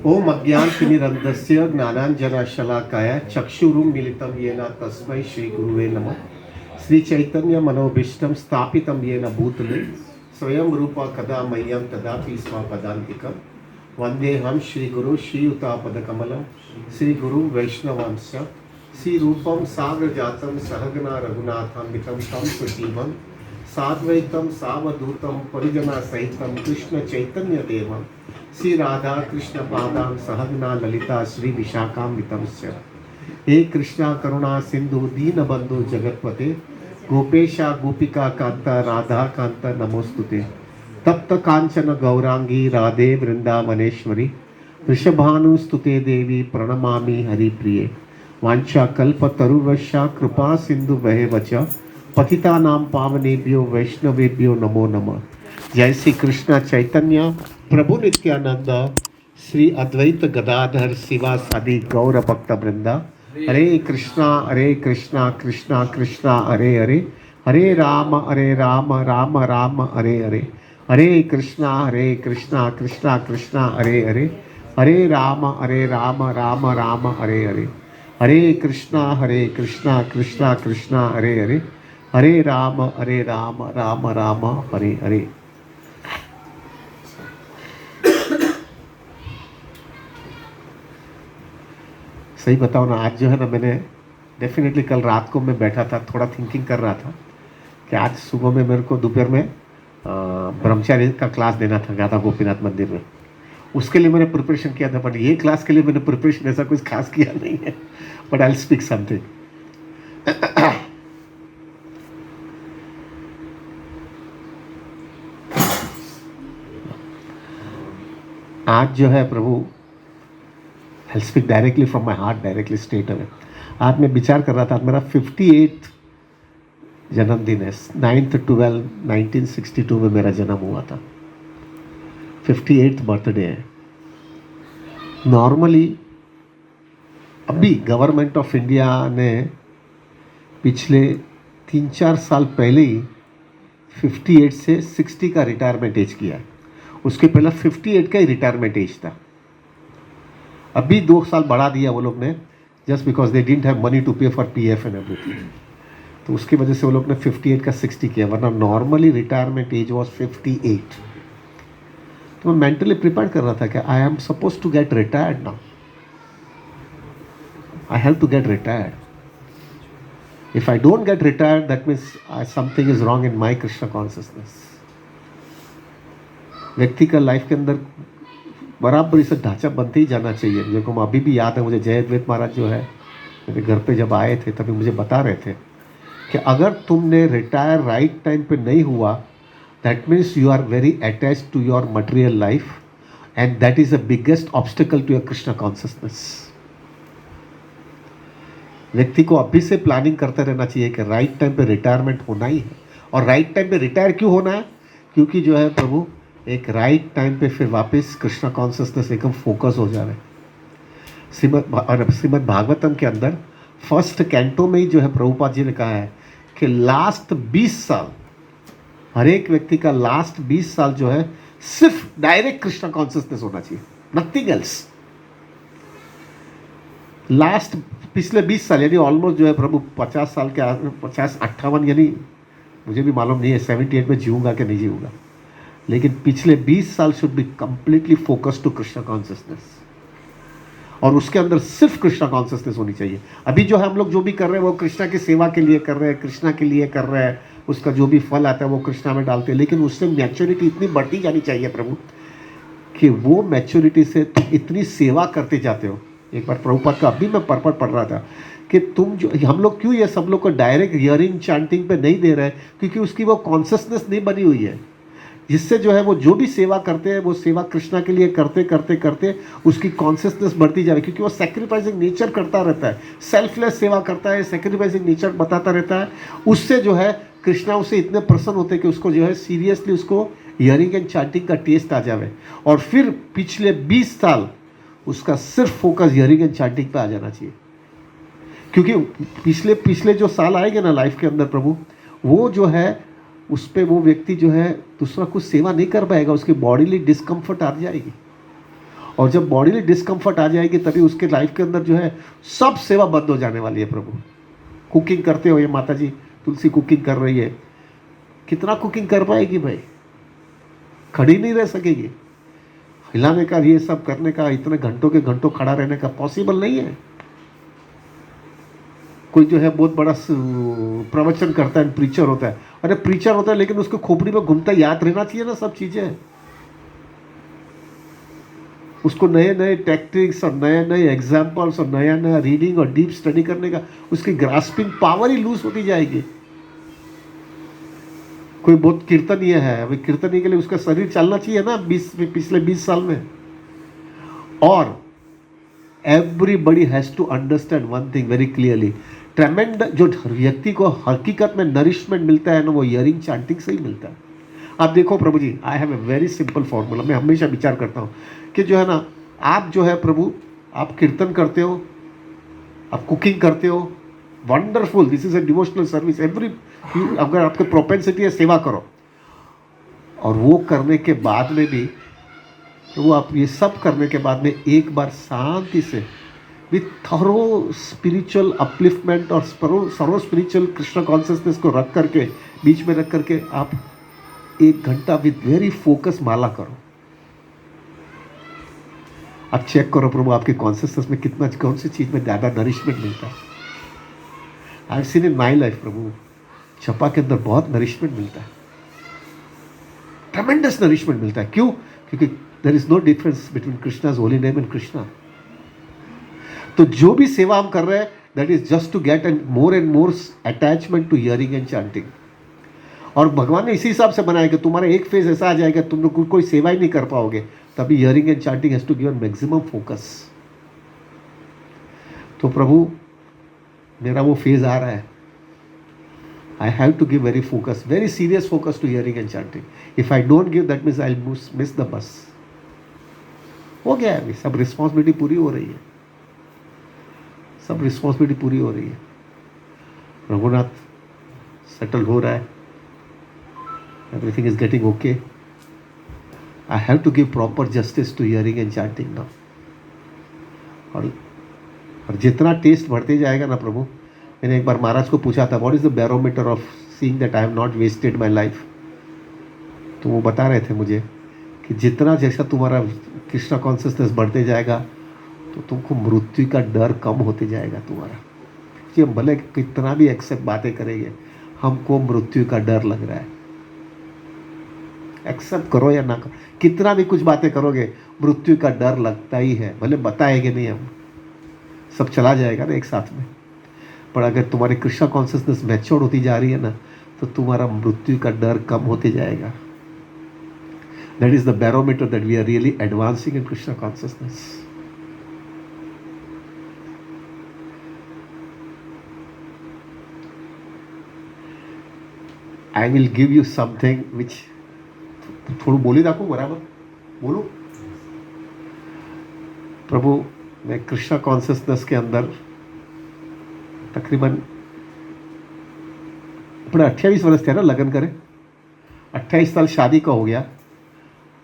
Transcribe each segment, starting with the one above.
ओम अज्ञानतिमिरन्धस्य ज्ञानाञ्जनशलाकाय चक्षुरुन्मीलितं येन तस्मै श्रीगुरुवे नमः। श्रीचैतन्यमनोभीष्टं स्थापितं येन भूतले स्वयं रूप कदा मह्यं ददाति स्वपदान्तिकं। वन्देऽहं श्रीगुरु श्रीयुतापदकमलं श्रीगुरुं वैष्णवांश्च श्रीरूपं साग्रजातं सहगना रघुनाथान्वितं तं सजीवं साद्वैतं सावधूतं परिजनसहितं कृष्णचैतन्यदेवं श्री राधा कृष्ण पादां सहगना ललिता श्री विशाखान्वितंश्च। हे कृष्णा करुणा सिंधु दीनबंधु जगतपते गोपेशा गोपिका कांता राधा कांता नमोस्तुते। तप्त कांचन गौरांगी राधे वृंदावनेश्वरी वृषभानुस्तुते देवी प्रणमामि हरिप्रिये। वांछा कल्पतरुवश्या कृपा सिंधु वहेवच पतितानां पावनेभ्यो वैष्णवेभ्यो नमो नमः। जय श्री कृष्ण चैतन्य प्रभु नित्यानंद श्री अद्वैत गदाधर शिवासादि गौर भक्त वृंदा। हरे कृष्णा कृष्णा कृष्णा हरे हरे, हरे राम राम राम हरे हरे, हरे कृष्णा कृष्णा कृष्णा हरे हरे, हरे राम राम राम हरे हरे, हरे कृष्णा कृष्णा कृष्णा हरे हरे, हरे राम राम राम हरे हरे। सही बताओ ना, आज जो है ना, मैंने डेफिनेटली कल रात को मैं बैठा था, थोड़ा थिंकिंग कर रहा था कि आज सुबह में मेरे को दोपहर में ब्रह्मचारी का क्लास देना था राधा गोपीनाथ मंदिर में। उसके लिए मैंने प्रिपरेशन किया था, बट ये क्लास के लिए मैंने प्रिपरेशन ऐसा कुछ खास किया नहीं है। But I will speak something. आज जो है प्रभु, I'll speak directly from my heart, directly straight away. आज मैं विचार कर रहा था, मेरा 58 जन्मदिन है। 9/12/1962 में मेरा जन्म हुआ था। 58th बर्थडे है। नॉर्मली अभी गवर्नमेंट ऑफ इंडिया ने पिछले 3-4 साल पहले ही 58 से 60 का रिटायरमेंट एज किया है। उसके पहले 58 का ही रिटायरमेंट एज था। अभी 2 साल बढ़ा दिया वो लोग ने, just because they didn't have money to pay for PF and everything. तो उसकी वजह से वो लोग ने 58 का 60 किया, वरना नॉर्मली रिटायरमेंट एज वॉज 58। तो मैं मेंटली प्रिपेयर कर रहा था कि I am suppose to get retired now, I have to get retired. If I don't get retired that means something is wrong in my Krishna consciousness. व्यक्ति का life के अंदर बराबर इसे ढांचा बनते ही जाना चाहिए। देखो अभी भी याद है मुझे, जय अद्वैत महाराज जो है मेरे घर पे जब आए थे तभी मुझे बता रहे थे कि अगर तुमने रिटायर राइट टाइम पे नहीं हुआ, that means you are very attached to your material life and that is the biggest obstacle to your Krishna consciousness. व्यक्ति को अभी से प्लानिंग करते रहना चाहिए कि राइट टाइम पे रिटायरमेंट होना ही है। और राइट टाइम पे रिटायर क्यों होना है? क्योंकि जो है प्रभु एक राइट टाइम पे फिर वापस कृष्ण कॉन्शियसनेस एकदम फोकस हो जा रहे हैं। श्रीमद् भागवतम के अंदर फर्स्ट कैंटो में ही जो है प्रभुपाद जी ने कहा है कि लास्ट 20 साल, हर एक व्यक्ति का लास्ट 20 साल जो है सिर्फ डायरेक्ट कृष्ण कॉन्शियसनेस होना चाहिए, नथिंग एल्स। लास्ट पिछले 20 साल यानी ऑलमोस्ट जो है प्रभु 50 साल के 50-58 यानी मुझे भी मालूम नहीं है 78 में जीऊँगा कि नहीं जीऊँगा, लेकिन पिछले 20 साल should be completely focus to Krishna consciousness. और उसके अंदर सिर्फ कृष्ण कॉन्शियसनेस होनी चाहिए। अभी जो है हम लोग जो भी कर रहे हैं वो कृष्णा की सेवा के लिए कर रहे हैं, कृष्णा के लिए कर रहे हैं, उसका जो भी फल आता है वो कृष्णा में डालते हैं। लेकिन उससे मैच्योरिटी इतनी बढ़ती जानी चाहिए प्रभु कि वो मैच्योरिटी से तुम इतनी सेवा करते जाते हो। एक बार प्रभुपाद का अभी मैं पर्पट पढ़ रहा था कि तुम जो हम लोग क्यों ये सब लोग को डायरेक्ट हियरिंग चैंटिंग पे नहीं दे रहे हैं, क्योंकि उसकी वो कॉन्शियसनेस नहीं बनी हुई है, जिससे जो है वो जो भी सेवा करते हैं वो सेवा कृष्णा के लिए करते करते करते उसकी कॉन्शियसनेस बढ़ती जा रही है। क्योंकि वो सेक्रीफाइसिंग नेचर करता रहता है, सेल्फलेस सेवा करता है, सेक्रीफाइसिंग नेचर बताता रहता है। उससे जो है कृष्णा उससे इतने प्रसन्न होते हैं कि उसको जो है सीरियसली उसको हियरिंग एंड चैंटिंग का टेस्ट आ जावे। और फिर पिछले 20 साल उसका सिर्फ फोकस हियरिंग एंड चैंटिंग पे आ जाना चाहिए। क्योंकि पिछले जो साल आएंगे ना लाइफ के अंदर प्रभु, वो जो है उस पर वो व्यक्ति जो है दूसरा कुछ सेवा नहीं कर पाएगा, उसकी बॉडीली डिस्कम्फर्ट आ जाएगी। और जब बॉडीली डिस्कम्फर्ट आ जाएगी तभी उसके लाइफ के अंदर जो है सब सेवा बंद हो जाने वाली है। प्रभु, कुकिंग करते हो, ये माता जी तुलसी कुकिंग कर रही है, कितना कुकिंग कर पाएगी भाई? खड़ी नहीं रह सकेगी। हिलाने का, ये सब करने का, इतने घंटों के घंटों खड़ा रहने का पॉसिबल नहीं है। कोई जो है बहुत बड़ा प्रवचन करता है, प्रीचर होता है, अरे प्रीचर होता है लेकिन उसको खोपड़ी में घूमता याद रहना चाहिए ना सब चीजें। उसको नए नए टैक्टिक्स और नए नए एग्जाम्पल्स और नया नया रीडिंग और डीप स्टडी करने का, उसकी ग्रास्पिंग पावर ही लूज होती जाएगी। कोई बहुत कीर्तनीय है, अभी कीर्तनीय के लिए उसका शरीर चलना चाहिए ना पिछले 20 साल में। और everybody has to understand one thing very clearly, tremendous जो व्यक्ति को हकीकत में नरिशमेंट मिलता है ना, वो ईयरिंग चांटिंग से ही मिलता है। आप देखो प्रभु जी, I have a very simple formula. मैं हमेशा विचार करता हूँ कि जो है ना, आप जो है प्रभु, आप कीर्तन करते हो, आप कुकिंग करते हो, wonderful, this is a devotional service. अगर आपके प्रोपेंसिटी है, सेवा करो। और वो करने के बाद में भी, तो वो आप ये सब करने के बाद में एक बार शांति से विथ थरो स्पिरिचुअल अपलिफ्टमेंट और सर्व स्पिरिचुअल कृष्ण कॉन्शियसनेस को रख करके, बीच में रख करके आप 1 घंटा विथ वेरी फोकस माला करो। आप चेक करो प्रभु, आपके कॉन्शियसनेस में कितना, कौन सी चीज़ में ज़्यादा नरिशमेंट मिलता है। I have seen in my life Prabhu, छपा के अंदर बहुत नरिशमेंट मिलता है, ट्रेमेंडस नरिशमेंट मिलता है। क्यों? क्योंकि there is no difference between Krishna's holy name and Krishna. तो जो भी सेवा हम कर रहे हैं, that is just to get and more attachment to hearing and chanting. और भगवान ने इसी हिसाब से बनाया कि तुम्हारा एक फेज ऐसा आ जाएगा तुम लोग कोई सेवा ही नहीं कर पाओगे, तभी hearing and chanting has to give maximum focus. तो प्रभु, मेरा वो फेज आ रहा है, I have to give very focus, very serious focus to hearing and chanting. If I don't give, that means I'll miss the bus. हो गया है अभी, सब रिस्पॉन्सिबिलिटी पूरी हो रही है, सब रिस्पॉन्सिबिलिटी पूरी हो रही है। रघुनाथ सेटल हो रहा है, everything is getting okay. I have to give proper justice to hearing and chanting now. और जितना टेस्ट बढ़ते जाएगा ना प्रभु, मैंने एक बार महाराज को पूछा था, what is the barometer of seeing that I have not wasted my life. तो वो बता रहे थे मुझे कि जितना जैसा तुम्हारा कृष्णा कॉन्शियसनेस बढ़ते जाएगा तो तुमको मृत्यु का डर कम होते जाएगा तुम्हारा। कि हम भले कितना भी एक्सेप्ट बातें करेंगे, हमको मृत्यु का डर लग रहा है। एक्सेप्ट करो या ना करो, कितना भी कुछ बातें करोगे, मृत्यु का डर लगता ही है। भले बताएंगे नहीं, हम सब चला जाएगा ना एक साथ में, पर अगर तुम्हारी कृष्णा कॉन्शियसनेस मैच्योर होती जा रही है ना, तो तुम्हारा मृत्यु का डर कम होते जाएगा। That is the barometer that we are really advancing in Krishna consciousness. I will give you something which, थोड़ा बोली रखो, बराबर बोलो प्रभु। मैं कृष्णा कॉन्शियसनेस के अंदर तकरीबन अपने 28 वर्ष थे ना, लगन करें 28 साल शादी का हो गया।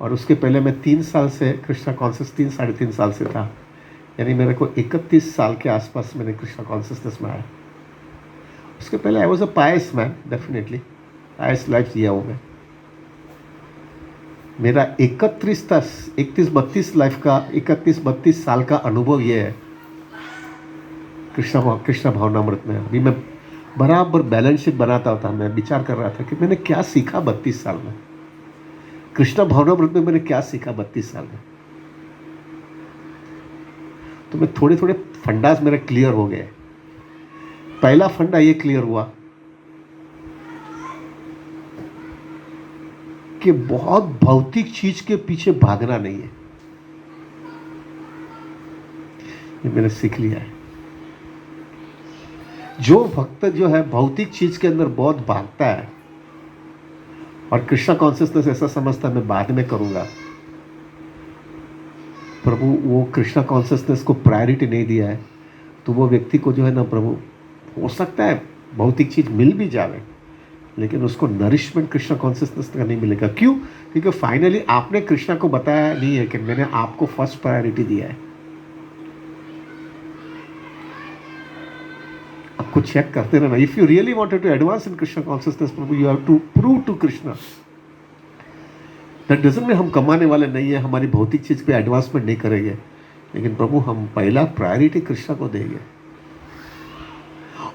और उसके पहले मैं 3 साल से कृष्णा कॉन्शियस, 3-3.5 साल से था, यानी मेरे को 31 साल के आसपास मैंने कृष्णा कॉन्शियसनेस में आया। उसके पहले I was a pious man, definitely pious life जिया हूँ मैं। मेरा 31-32 साल का अनुभव ये है कृष्णा भावनामृत में। अभी मैं बराबर बैलेंस शीट बनाता था, मैं विचार कर रहा था कि मैंने क्या सीखा 32 साल में, कृष्णा भावनामृत में मैंने क्या सीखा 32 साल में। तो मैं थोड़े थोड़े फंडास मेरे क्लियर हो गए। पहला फंडा ये क्लियर हुआ कि बहुत भौतिक चीज के पीछे भागना नहीं है, ये मैंने सीख लिया है। जो भक्त जो है भौतिक चीज के अंदर बहुत भागता है और कृष्णा कॉन्शियसनेस ऐसा समझता है मैं बाद में करूंगा, प्रभु वो कृष्णा कॉन्शियसनेस को प्रायोरिटी नहीं दिया है, तो वो व्यक्ति को जो है ना प्रभु, हो सकता है भौतिक चीज मिल भी जावे लेकिन उसको नरिशमेंट कृष्णा कॉन्शियसनेस का नहीं मिलेगा। क्यों? क्योंकि फाइनली आपने कृष्णा को बताया नहीं है कि मैंने आपको फर्स्ट प्रायोरिटी दिया है। आपको चेक करते रहना। If you really wanted to advance in Krishna consciousness प्रभु, you have to prove to Krishna. That doesn't mean हम कमाने वाले नहीं है, हमारी भौतिक चीज पे एडवांसमेंट नहीं करेंगे, लेकिन प्रभु हम पहला प्रायोरिटी कृष्णा को देंगे।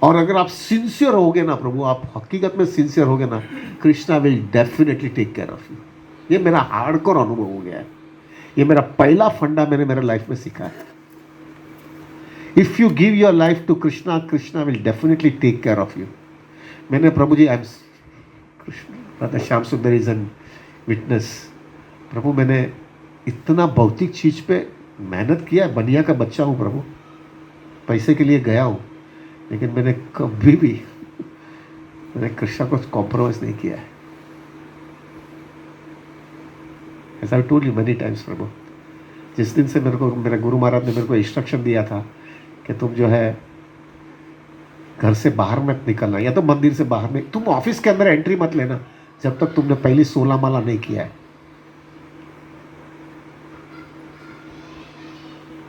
और अगर आप सिंसियर होगे ना प्रभु, आप हकीकत में सिंसियर होगे ना, Krishna will definitely take care of you. ये मेरा हार्डकोर अनुभव हो गया है। ये मेरा पहला फंडा मैंने मेरे लाइफ में सीखा है। If you give your life to Krishna, Krishna will definitely take care of you. मैंने प्रभु जी, I am Krishna Shyam Sundar is N witness. प्रभु मैंने इतना भौतिक चीज पे मेहनत किया है, बनिया का बच्चा हूँ प्रभु, पैसे के लिए गया हूँ, लेकिन मैंने कभी भी मैंने कृष्णा को कॉम्प्रोमाइज नहीं किया है। ऐसा I told you many times Prabhu. जिस दिन से मेरे को मेरा गुरु महाराज ने मेरे को इंस्ट्रक्शन दिया था कि तुम जो है घर से बाहर मत निकलना, या तो मंदिर से बाहर नहीं, तुम ऑफिस के अंदर एंट्री मत लेना जब तक तुमने पहली 16 माला नहीं किया है।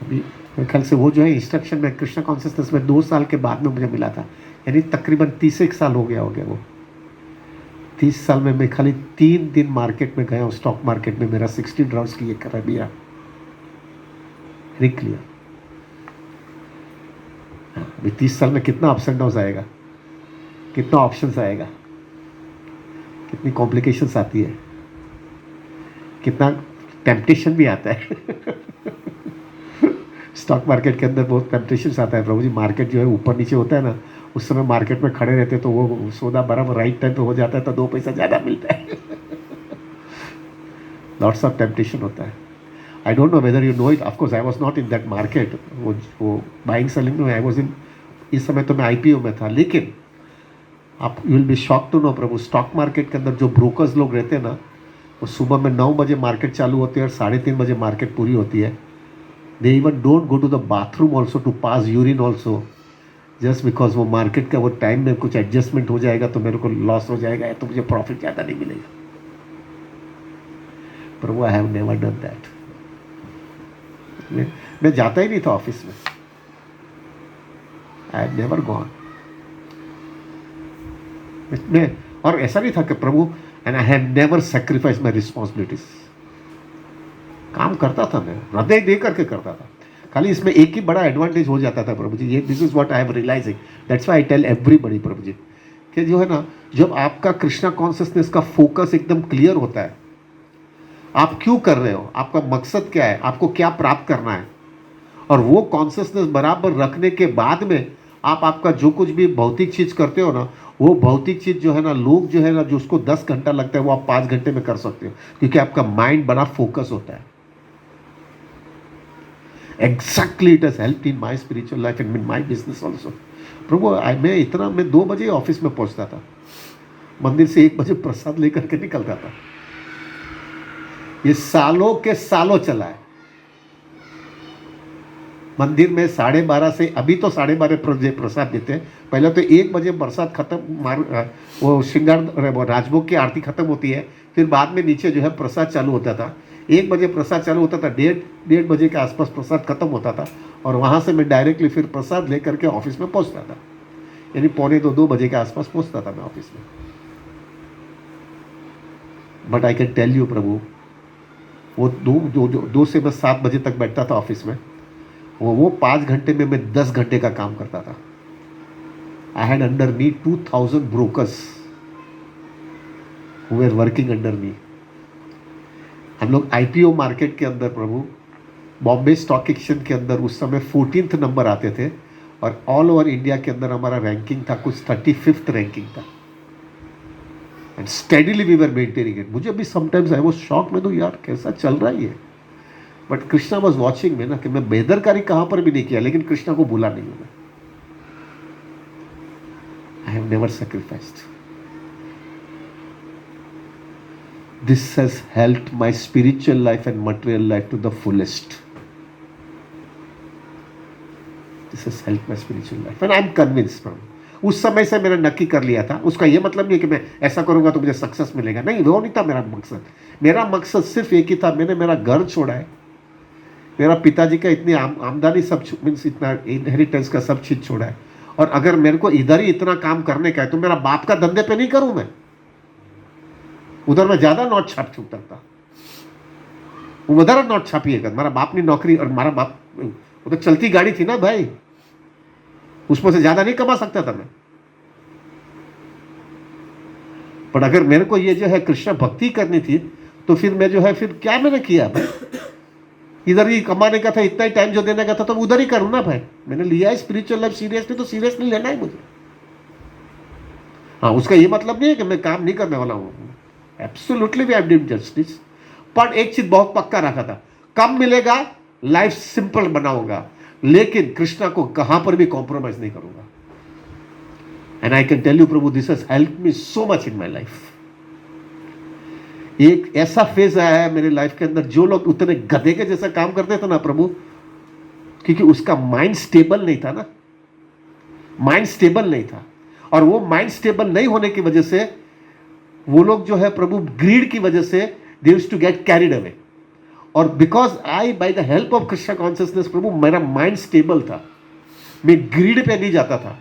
अभी मेरे ख्याल से वो जो है इंस्ट्रक्शन में कृष्णा कॉन्शियसनेस में 2 साल के बाद में मुझे मिला था, यानी तकरीबन 30 साल हो गया वो। 30 साल में मैं खाली 3 दिन मार्केट में गया हूँ, स्टॉक मार्केट में मेरा 16 राउंड्स की एक कर दिया, क्लियर। अभी 30 साल में कितना अप्स एंड डाउन आएगा, कितना ऑप्शंस आएगा, कितनी कॉम्प्लिकेशंस आती है, कितना टेम्पटेशन भी आता है। स्टॉक मार्केट के अंदर बहुत टेम्पटेशन आता है प्रभु जी। मार्केट जो है ऊपर नीचे होता है ना, उस समय मार्केट में खड़े रहते तो वो सौदा बराबर राइट टाइम पे हो जाता है तो 2 पैसा ज़्यादा मिलता है। लॉट्स ऑफ टेम्पटेशन होता है। आई don't know whether you know it, of course I was not in that market, वो बाइंग सेलिंग में आई वॉज इन, इस समय तो मैं IPO में था। लेकिन आप you will be shock to know प्रभु, स्टॉक मार्केट के अंदर जो ब्रोकर्स लोग रहते हैं ना, वो सुबह में 9 बजे मार्केट चालू होती है और 3:30 बजे मार्केट पूरी होती है। They even don't go to the bathroom also to pass urine also, just because वो मार्केट का वो टाइम में कुछ एडजस्टमेंट हो जाएगा तो मेरे को लॉस हो जाएगा या तो मुझे प्रॉफिट ज़्यादा नहीं मिलेगा। Prabhu I have never done that. मैं जाता ही नहीं था ऑफिस में, आई हैव नेवर गॉन। मैं और ऐसा नहीं था कि Prabhu, and I have never sacrifice my responsibilities. काम करता था, मैं हृदय दे करके करता था। खाली इसमें एक ही बड़ा एडवांटेज हो जाता था प्रभु जी, ये this is what I have realising, that's why I tell everybody Prabhu ji, कि जो है ना, जब आपका कृष्णा कॉन्शियसनेस का फोकस एकदम क्लियर होता है, आप क्यों कर रहे हो, आपका मकसद क्या है, आपको क्या प्राप्त करना है, और वो कॉन्शियसनेस बराबर रखने के बाद में आप आपका जो कुछ भी भौतिक चीज़ करते हो ना, वो भौतिक चीज़ जो है ना, लोग जो है ना, जो उसको 10 घंटा लगता है वो आप 5 घंटे में कर सकते हो, क्योंकि आपका माइंड बड़ा फोकस होता है। Exactly it has help in my spiritual life and in my business also. Prabhu मैं 2 बजे ऑफिस में पहुंचता था, मंदिर से 1 बजे प्रसाद लेकर के निकलता था। ये सालों के सालों चला है। मंदिर में 12:30 से, अभी तो 12:30 बजे प्रसाद देते हैं, पहले तो 1 बजे प्रसाद खत्म, वो श्रृंगार वो राजभोग की आरती खत्म होती है, फिर बाद में नीचे जो है प्रसाद चालू होता था। 1 बजे प्रसाद चालू होता था, 1:30 बजे के आसपास प्रसाद खत्म होता था, और वहाँ से मैं डायरेक्टली फिर प्रसाद लेकर के ऑफिस में पहुँचता था, यानी 1:45-2 बजे के आसपास पहुँचता था मैं ऑफिस में। But I can tell you Prabhu, वो 2 से मैं 7 बजे तक बैठता था ऑफिस में, वो 5 घंटे में मैं 10 घंटे का काम करता था। I had under me 2000 brokers who were working under मी। हम लोग IPO मार्केट के अंदर प्रभु, बॉम्बे स्टॉक एक्सचेंज के अंदर उस समय 14th नंबर आते थे, और ऑल ओवर इंडिया के अंदर हमारा रैंकिंग था कुछ 35th रैंकिंग था, and steadily we were maintaining it. मुझे भी समटाइम्स आई वाज शॉक, में तो यार कैसा चल रहा है ये, बट कृष्णा वॉज वॉचिंग में ना, कि मैं बेदरकारी कहाँ पर भी नहीं किया, लेकिन कृष्णा को भूला नहीं हूँ मैं। आई have never sacrificed. This has helped my spiritual life and material life to the fullest. This has helped my spiritual life, and I'm convinced from. उस समय से मैंने नक्की कर लिया था। उसका ये मतलब नहीं है कि मैं ऐसा करूंगा तो मुझे सक्सेस मिलेगा, नहीं, वो नहीं था मेरा मकसद। मेरा मकसद सिर्फ एक ही था, मैंने मेरा घर छोड़ा है, मेरा पिताजी का इतनी आमदनी सब मीन्स इतना इनहेरिटेंस का सब चीज छोड़ा है, और अगर मेरे को इधर ही इतना काम करने का है तो मेरा बाप का धंधे पे नहीं करूं मैं, उधर मैं ज्यादा नोट छाप सकता, उधर नोट छापिएगा, मेरा बाप ने नौकरी, और हमारा बाप वो तो चलती गाड़ी थी ना भाई, उसमें से ज्यादा नहीं कमा सकता था मैं। पर अगर मेरे को ये जो है कृष्ण भक्ति करनी थी तो फिर मैं जो है फिर क्या मैंने किया भाई, इधर ही कमाने का था, इतना ही टाइम जो देने का था तो उधर ही करूं ना भाई। मैंने लिया है स्पिरिचुअल लाइफ सीरियसली तो सीरियसली लेना है मुझे। हाँ, उसका ये मतलब नहीं है कि मैं काम नहीं करने वाला हूं, absolutely we have done justice. पर एक चीज बहुत पक्का रखा था, कम मिलेगा, लाइफ सिंपल बनाऊंगा, लेकिन कृष्णा को कहां पर भी कॉम्प्रोमाइज नहीं करूंगा। And I can tell you प्रभु, this has helped me so much in my life. एक ऐसा फेज आया है मेरे लाइफ के अंदर, जो लोग उतने गधे के जैसा काम करते थे ना प्रभु, क्योंकि उसका माइंड स्टेबल नहीं था ना, माइंड स्टेबल नहीं था, और वो माइंड स्टेबल नहीं होने की वजह से वो लोग जो है प्रभु ग्रीड की वजह से they used to get carried away. और because I by the help of Krishna consciousness Prabhu, मेरा माइंड स्टेबल था, मैं ग्रीड पे नहीं जाता था।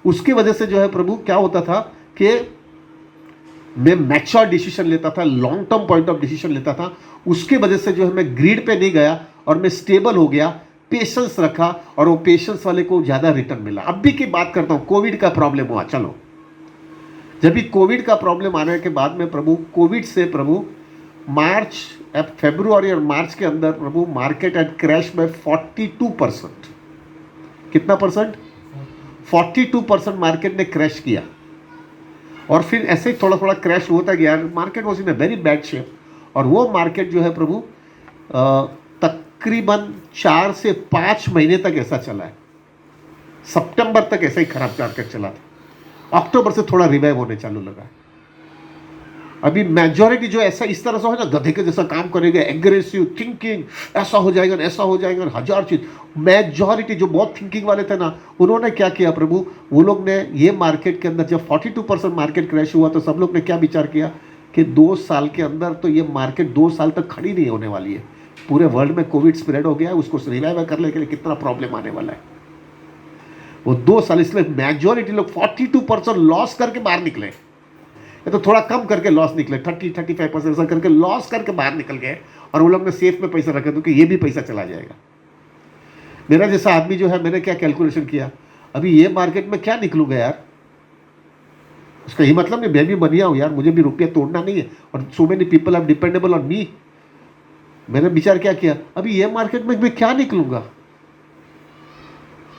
उसकी वजह से जो है प्रभु क्या होता था कि मैं मैच्योर डिसीजन लेता था, long term point of decision लेता था। उसकी वजह से जो है मैं ग्रीड पे नहीं गया और मैं स्टेबल हो गया, पेशेंस रखा, और वो पेशेंस वाले को ज्यादा रिटर्न मिला। अभी की बात करता हूं, कोविड का प्रॉब्लम हुआ, चलो जब भी कोविड का प्रॉब्लम आने के बाद में प्रभु, कोविड से प्रभु मार्च, फरवरी और मार्च के अंदर प्रभु मार्केट एट क्रैश में 42%। कितना परसेंट? 42% मार्केट ने क्रैश किया। और फिर ऐसे ही थोड़ा थोड़ा क्रैश होता गया, market was in a very bad shape. और वो मार्केट जो है प्रभु तकरीबन 4 से 5 महीने तक ऐसा चला है, सितंबर तक ऐसा ही खराब मार्केट चला था। अक्टूबर से थोड़ा रिवाइव होने चालू लगा। अभी मेजॉरिटी जो ऐसा इस तरह से हो ना, गधे के जैसा काम करेगा, एग्रेसिव थिंकिंग, ऐसा हो जाएगा, ऐसा हो जाएगा, हजार चीज। मेजॉरिटी जो बहुत थिंकिंग वाले थे ना, उन्होंने क्या किया प्रभु, वो लोग ने ये मार्केट के अंदर जब 42% मार्केट क्रैश हुआ तो सब लोग ने क्या विचार किया कि 2 साल के अंदर तो ये मार्केट 2 साल तक खड़ी नहीं होने वाली है। पूरे वर्ल्ड में कोविड स्प्रेड हो गया है, उसको रिवाइव करने के लिए कितना प्रॉब्लम आने वाला है। वो 2 साल, इसलिए मेजॉरिटी लोग 42% लॉस करके बाहर निकले, ये तो थोड़ा कम करके लॉस निकले, 30-35% ऐसा करके लॉस करके बाहर निकल गए। और वो लोग ने सेफ में पैसा रखा क्योंकि ये भी पैसा चला जाएगा। मेरा जैसा आदमी जो है, मैंने क्या कैलकुलेशन किया, अभी ये मार्केट में क्या निकलूंगा यार, उसका ये मतलब नहीं मैं भी बनिया हूं यार, मुझे भी रुपया तोड़ना नहीं है, और so many people are dependable on me. मैंने विचार क्या किया, अभी ये मार्केट में मैं क्या निकलूंगा,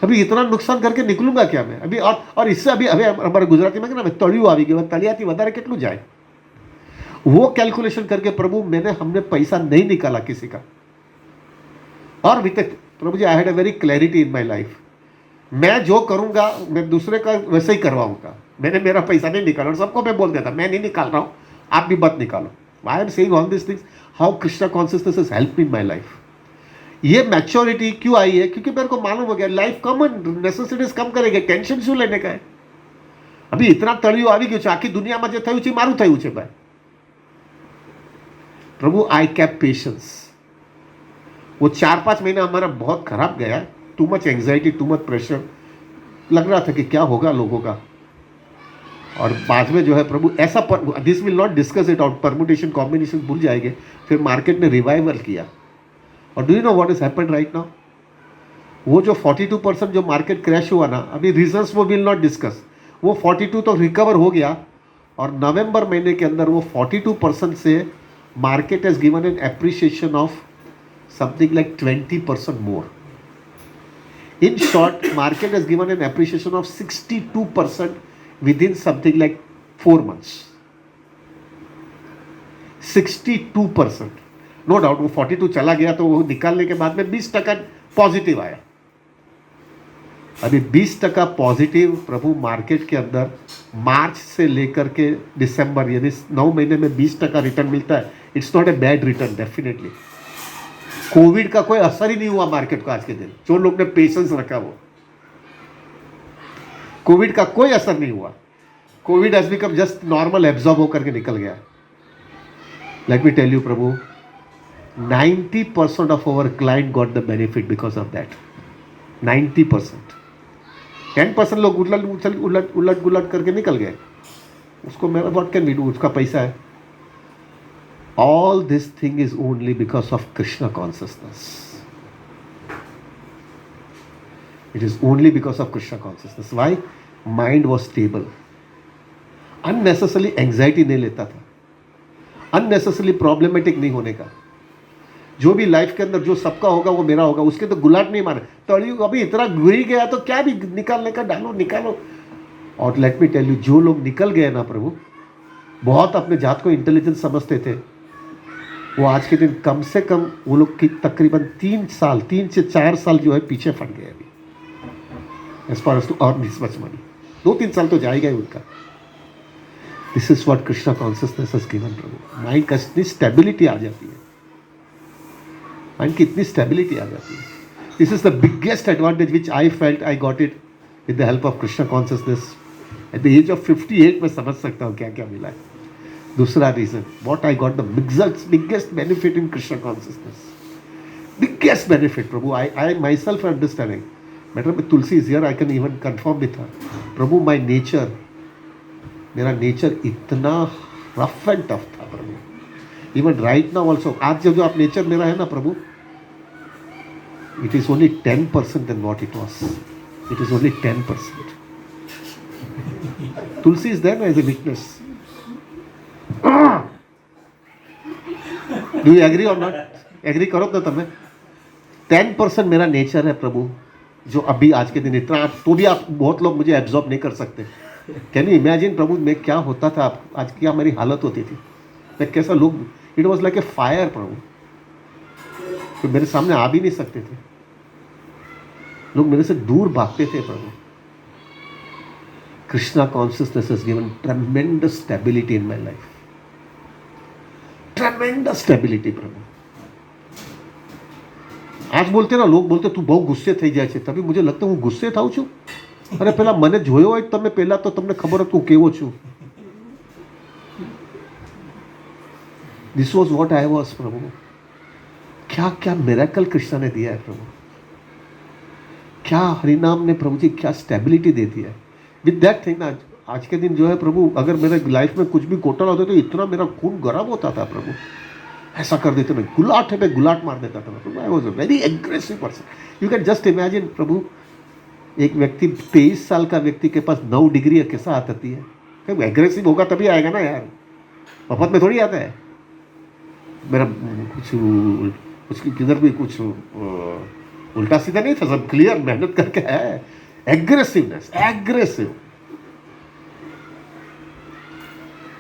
अभी इतना नुकसान करके निकलूंगा क्या मैं अभी। और इससे अभी हमारे गुजराती में ना तड़ियों आ गई, तलियाती वधारे कितनू जाए, वो कैलकुलेशन करके प्रभु हमने पैसा नहीं निकाला किसी का। और अभी तक प्रभु जी I had a very clarity in my life, मैं जो करूंगा मैं दूसरे का वैसे ही करवाऊंगा। मैंने मेरा पैसा नहीं निकाला, और सबको मैं बोल देता मैं नहीं निकाल रहा हूं, आप भी मत निकालो। आई am saying all this things, how Krishna consciousness has helped in my life. ये मैच्योरिटी क्यों आई है, क्योंकि मेरे को मालूम हो गया लाइफ कॉमन नेसेसिटीज कम करेंगे, टेंशन क्यों लेने का है। अभी इतना तड़ियों આવી ગયું છે, આખી દુનિયામાં જે થયું છે મારું થયું છે ભાઈ। प्रभु आई कैप पेशेंस। वो 4-5 महीना हमारा बहुत खराब गया, too much anxiety, too much pressure, लग रहा था कि क्या होगा लोगों का। और बाद में जो है प्रभु ऐसा, this will not discuss it out, permutation combination भूल जाएंगे। फिर मार्केट ने रिवाइवल किया, और do you know what is happened right now, वो जो 42% जो मार्केट क्रैश हुआ ना, अभी रीजंस वो विल नॉट डिस्कस, वो 42 तो रिकवर हो गया। और नवंबर महीने के अंदर वो 42% से market has given an appreciation of something like 20% more. In short market has given an appreciation of 62% within something like 4 months। 62%, no doubt. वो 42 चला गया तो वो निकालने के बाद में 20% पॉजिटिव आया। अभी 20% पॉजिटिव प्रभु मार्केट के अंदर मार्च से लेकर के दिसंबर, यानी 9 महीने में 20% रिटर्न मिलता है। It's not a bad return definitely. Covid का कोई असर ही नहीं हुआ मार्केट को आज के दिन, जो लोग ने पेशेंस रखा वो। कोविड का कोई असर नहीं हुआ. COVID has become just normal, absorb होकर के निकल गया. लेट मी टेल यू प्रभु, 90% of our client got the benefit because of that. 90%. 10% लोग उलट गुलट करके निकल गए. उसको मेरा व्हाट कैन वी डू, उसका पैसा है. All this thing is only because of Krishna consciousness. It is only because of Krishna consciousness. Why? Mind was stable. Unnecessarily anxiety नहीं लेता था. Unnecessarily problematic नहीं होने का. जो भी लाइफ के अंदर जो सबका होगा वो मेरा होगा, उसके तो गुलाट नहीं मारे. तड़ी अभी इतना गिर गया तो क्या भी निकालने का, डालो निकालो. और लेट मी टेल यू, जो लोग निकल गए ना प्रभु, बहुत अपने जात को इंटेलिजेंस समझते थे, वो आज के दिन कम से कम वो लोग की तकरीबन 3 से 4 साल जो है पीछे फट गए अभी, as far as to earn this much money. 2-3 साल तो जाएगा ही उनका. This is what Krishna consciousness has given प्रभु. माइंड का इतनी स्टेबिलिटी आ जाती है, माइंड की इतनी स्टेबिलिटी आ जाती है. This is the biggest advantage which I felt I got it with the help of Krishna consciousness. At the age of 58 मैं समझ सकता हूँ क्या क्या मिला है. दूसरा reason, what I got the biggest benefit in Krishna consciousness. Biggest benefit Prabhu, I my self understanding. Mother Tulsi is here, I can even confirm with her. Prabhu my nature, मेरा नेचर इतना रफ एंड टफ था Prabhu. Even right now also, आज जो आप nature मेरा है ना Prabhu, it is only 10% then what it was. It is only 10%. Tulsi is there as a witness. Do you agree or not? Agree करो तो तमें. 10% मेरा नेचर है प्रभु, जो अभी आज के दिन इतना, तो भी आप बहुत लोग मुझे एब्जॉर्ब नहीं कर सकते. कैन यू इमेजिन प्रभु, मैं क्या होता था आज, क्या मेरी हालत होती थी, मैं कैसा लोग, it was like a fire Prabhu. तो मेरे सामने आ भी नहीं सकते थे, लोग मेरे से दूर भागते थे Prabhu. Krishna consciousness has given tremendous stability in my life. Tremendous stability Prabhu. आज बोलते ना, लोग बोलते તું બહુ ગુસ્સે થઈ જાય છે, તभी मुझे लगता હું ગુસ્સે થાઉં છું. અરે પેલા મને જોયો હોય તમે પહેલા તો તમને ખબર હતું કેવો છું. This was what I was Prabhu. क्या क्या मिरेकल कृष्णा ने दिया है प्रभु. क्या हरिनाम ने प्रभु जी क्या स्टेबिलिटी दे दी है. विद दैट थिंग ना, आज के दिन जो है प्रभु, अगर मेरे लाइफ में कुछ भी घोटाला होता तो इतना मेरा खून गर्म होता था प्रभु. ऐसा कर देते मैं गुलाट है, मैं गुलाट मार देता था Prabhu. I was a very aggressive person. You can just imagine Prabhu, एक व्यक्ति 23 साल का व्यक्ति के पास 9 डिग्री है, कैसा आती है. क्या एग्रेसिव होगा तभी आएगा ना यार, मफत में थोड़ी आता है. मेरा कुछ किधर भी कुछ उल्टा सीधा नहीं था, सब क्लियर मेहनत करके है. एग्रेसिवनेस, एग्रेसिव,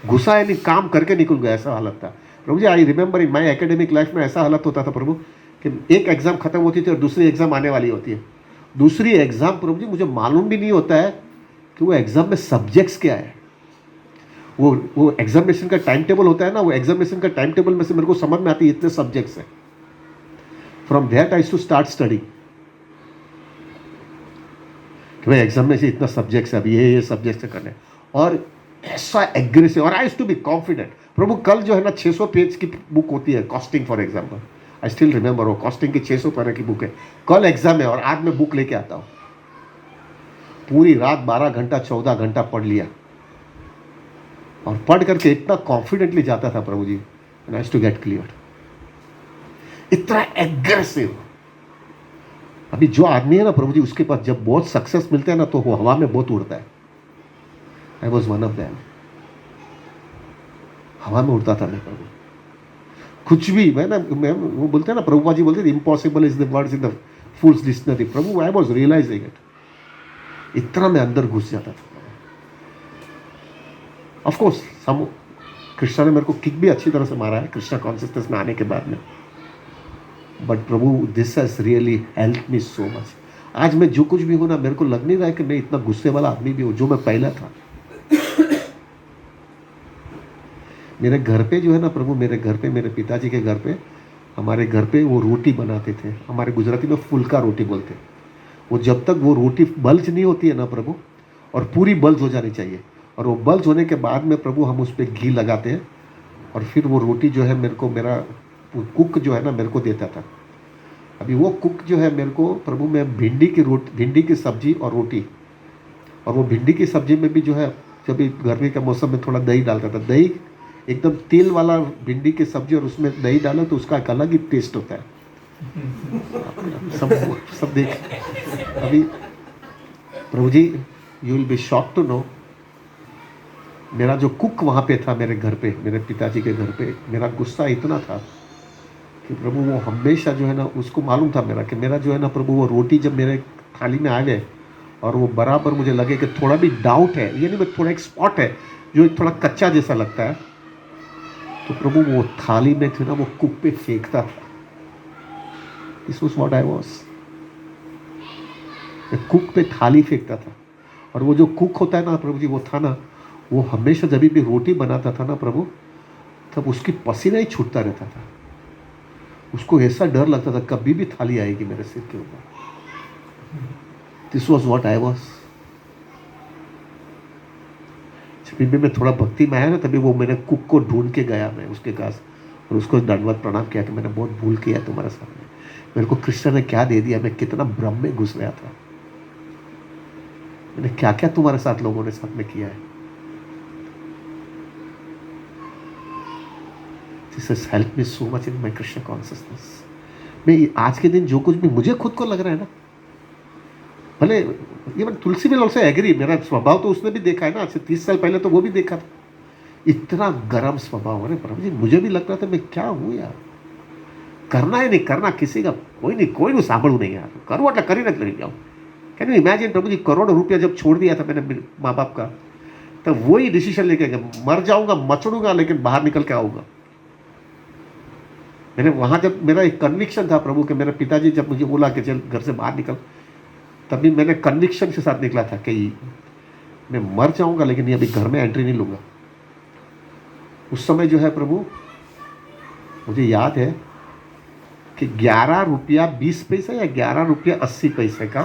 गुस्सा यानी काम करके निकल गया, ऐसा हालत था प्रभु जी. I remember in my academic life में ऐसा हालत होता था प्रभु कि एक एग्जाम खत्म होती थी और दूसरी एग्जाम आने वाली होती है. दूसरी एग्जाम प्रभु जी मुझे मालूम भी नहीं होता है कि वो एग्जाम में सब्जेक्ट्स क्या है. वो एग्जामिनेशन का टाइम टेबल होता है ना, वो एग्जामिनेशन का टाइम टेबल में से मेरे को समझ में आती है इतने सब्जेक्ट्स हैं. From that I to start study कि भाई एग्जाम में से इतना सब्जेक्ट्स है, अभी ये सब्जेक्ट्स करने. और ऐसा एग्रेसिव, और आई टू बी कॉन्फिडेंट प्रभु. कल जो है ना 600 पेज की बुक होती है, costing for example. I still remember, वो कॉस्टिंग की 600 पन्ने की बुक है. कल एग्जाम है और आज मैं बुक लेके आता हूँ. पूरी रात 12 घंटा 14 घंटा पढ़ लिया और पढ़ करके इतना कॉन्फिडेंटली जाता था Prabhu ji, and I to get clear. इतना एग्रेसिव. अभी जो आदमी है ना प्रभु जी, उसके पास जब बहुत सक्सेस मिलता है ना तो वो हवा में बहुत उड़ता है. I was one of them. हवा में उड़ता था मैं प्रभु. कुछ भी मैं वो बोलते हैं ना, प्रभुपा जी बोलते थे impossible is the words in the fools dictionary. प्रभु आई वॉज रियलाइजिंग इट. इतना मैं अंदर घुस जाता था. ऑफ कोर्स हम कृष्णा ने मेरे को किक भी अच्छी तरह से मारा है कृष्णा कॉन्शियसनेस में आने के बाद में. But Prabhu this has really help me so much. आज मैं जो कुछ भी हूँ ना, मेरे को लग नहीं रहा है कि मैं इतना गुस्से वाला आदमी भी हूँ जो मैं पहला था. मेरे घर पे जो है ना प्रभु, मेरे घर पे, मेरे पिताजी के घर पे, हमारे घर पे वो रोटी बनाते थे. हमारे गुजराती में फुल्का रोटी बोलते. वो जब तक वो रोटी बल्ज नहीं होती है ना प्रभु, और पूरी बल्ज हो जानी चाहिए। और वो बल्ज होने के बाद में प्रभु हम उस पर घी लगाते हैं, और फिर वो रोटी जो है मेरे को, मेरा कुक जो है ना मेरे को देता था। अभी वो कुक जो है मेरे को प्रभु, मैं भिंडी की सब्जी और रोटी, और वो भिंडी की सब्जी में भी जो है, जब गर्मी के मौसम में थोड़ा दही डालता था। दही एकदम तेल वाला भिंडी की सब्जी और उसमें दही डालो तो उसका एक अलग ही टेस्ट होता है। सब देख अभी Prabhu ji, you will be shocked to know, मेरा जो कुक वहाँ पे था मेरे घर पे, मेरे पिताजी के घर पे, मेरा गुस्सा इतना था कि प्रभु वो हमेशा जो है ना, उसको मालूम था मेरा कि मेरा जो है ना प्रभु, वो रोटी जब मेरे थाली में आ गए और वो बराबर मुझे लगे कि थोड़ा भी डाउट है, यानी मैं थोड़ा एक स्पॉट है जो थोड़ा कच्चा जैसा लगता है, तो प्रभु वो थाली में थे ना वो कुक पे फेंकता था। This was what I was. मैं कुक पे थाली फेंकता था। और वो जो कुक होता है ना प्रभु जी, वो था ना, वो हमेशा जब भी रोटी बनाता था ना प्रभु, तब उसकी पसीना ही छूटता रहता था। उसको ऐसा डर लगता था कभी भी थाली आएगी मेरे सिर के ऊपर। This was what I was. जब भी मैं थोड़ा भक्ति में आया ना, तभी वो मैंने कुक को ढूंढ के गया मैं उसके पास, और उसको दंडवत प्रणाम किया कि मैंने बहुत भूल किया तुम्हारे सामने, मेरे को कृष्ण ने क्या दे दिया, मैं कितना भ्रम में घुस गया था, मैंने क्या क्या तुम्हारे साथ लोगों ने साथ में किया है। This has help me so much in my Krishna consciousness. मैं आज के दिन जो कुछ भी मुझे खुद को लग रहा है ना, भले even Tulsi will also agree, मेरा स्वभाव तो उसने भी देखा है ना, आज से 30 साल पहले तो वो भी देखा था, इतना गर्म स्वभाव। अरे प्रभु जी, मुझे भी लग रहा था मैं क्या हूँ यार, करना ही नहीं करना किसी का, कोई नहीं सांभू नहीं यार, करूँ એટલે કરીને જ લઈ जाऊँ। कैन यू इमेजिन प्रभु जी, करोड़ों रुपया जब छोड़ दिया था मैंने माँ बाप का, तब वही डिसीजन लेके गया, मर जाऊंगा मचड़ूंगा लेकिन बाहर निकल के आऊंगा। मैंने वहाँ जब मेरा एक कन्विक्शन था प्रभु के, मेरे पिताजी जब मुझे बोला कि चल घर से बाहर निकल, तभी मैंने कन्विक्शन के साथ निकला था कि मैं मर जाऊंगा लेकिन ये अभी घर में एंट्री नहीं लूँगा। उस समय जो है प्रभु, मुझे याद है कि 11 रुपया 20 पैसे या 11 रुपया 80 पैसे का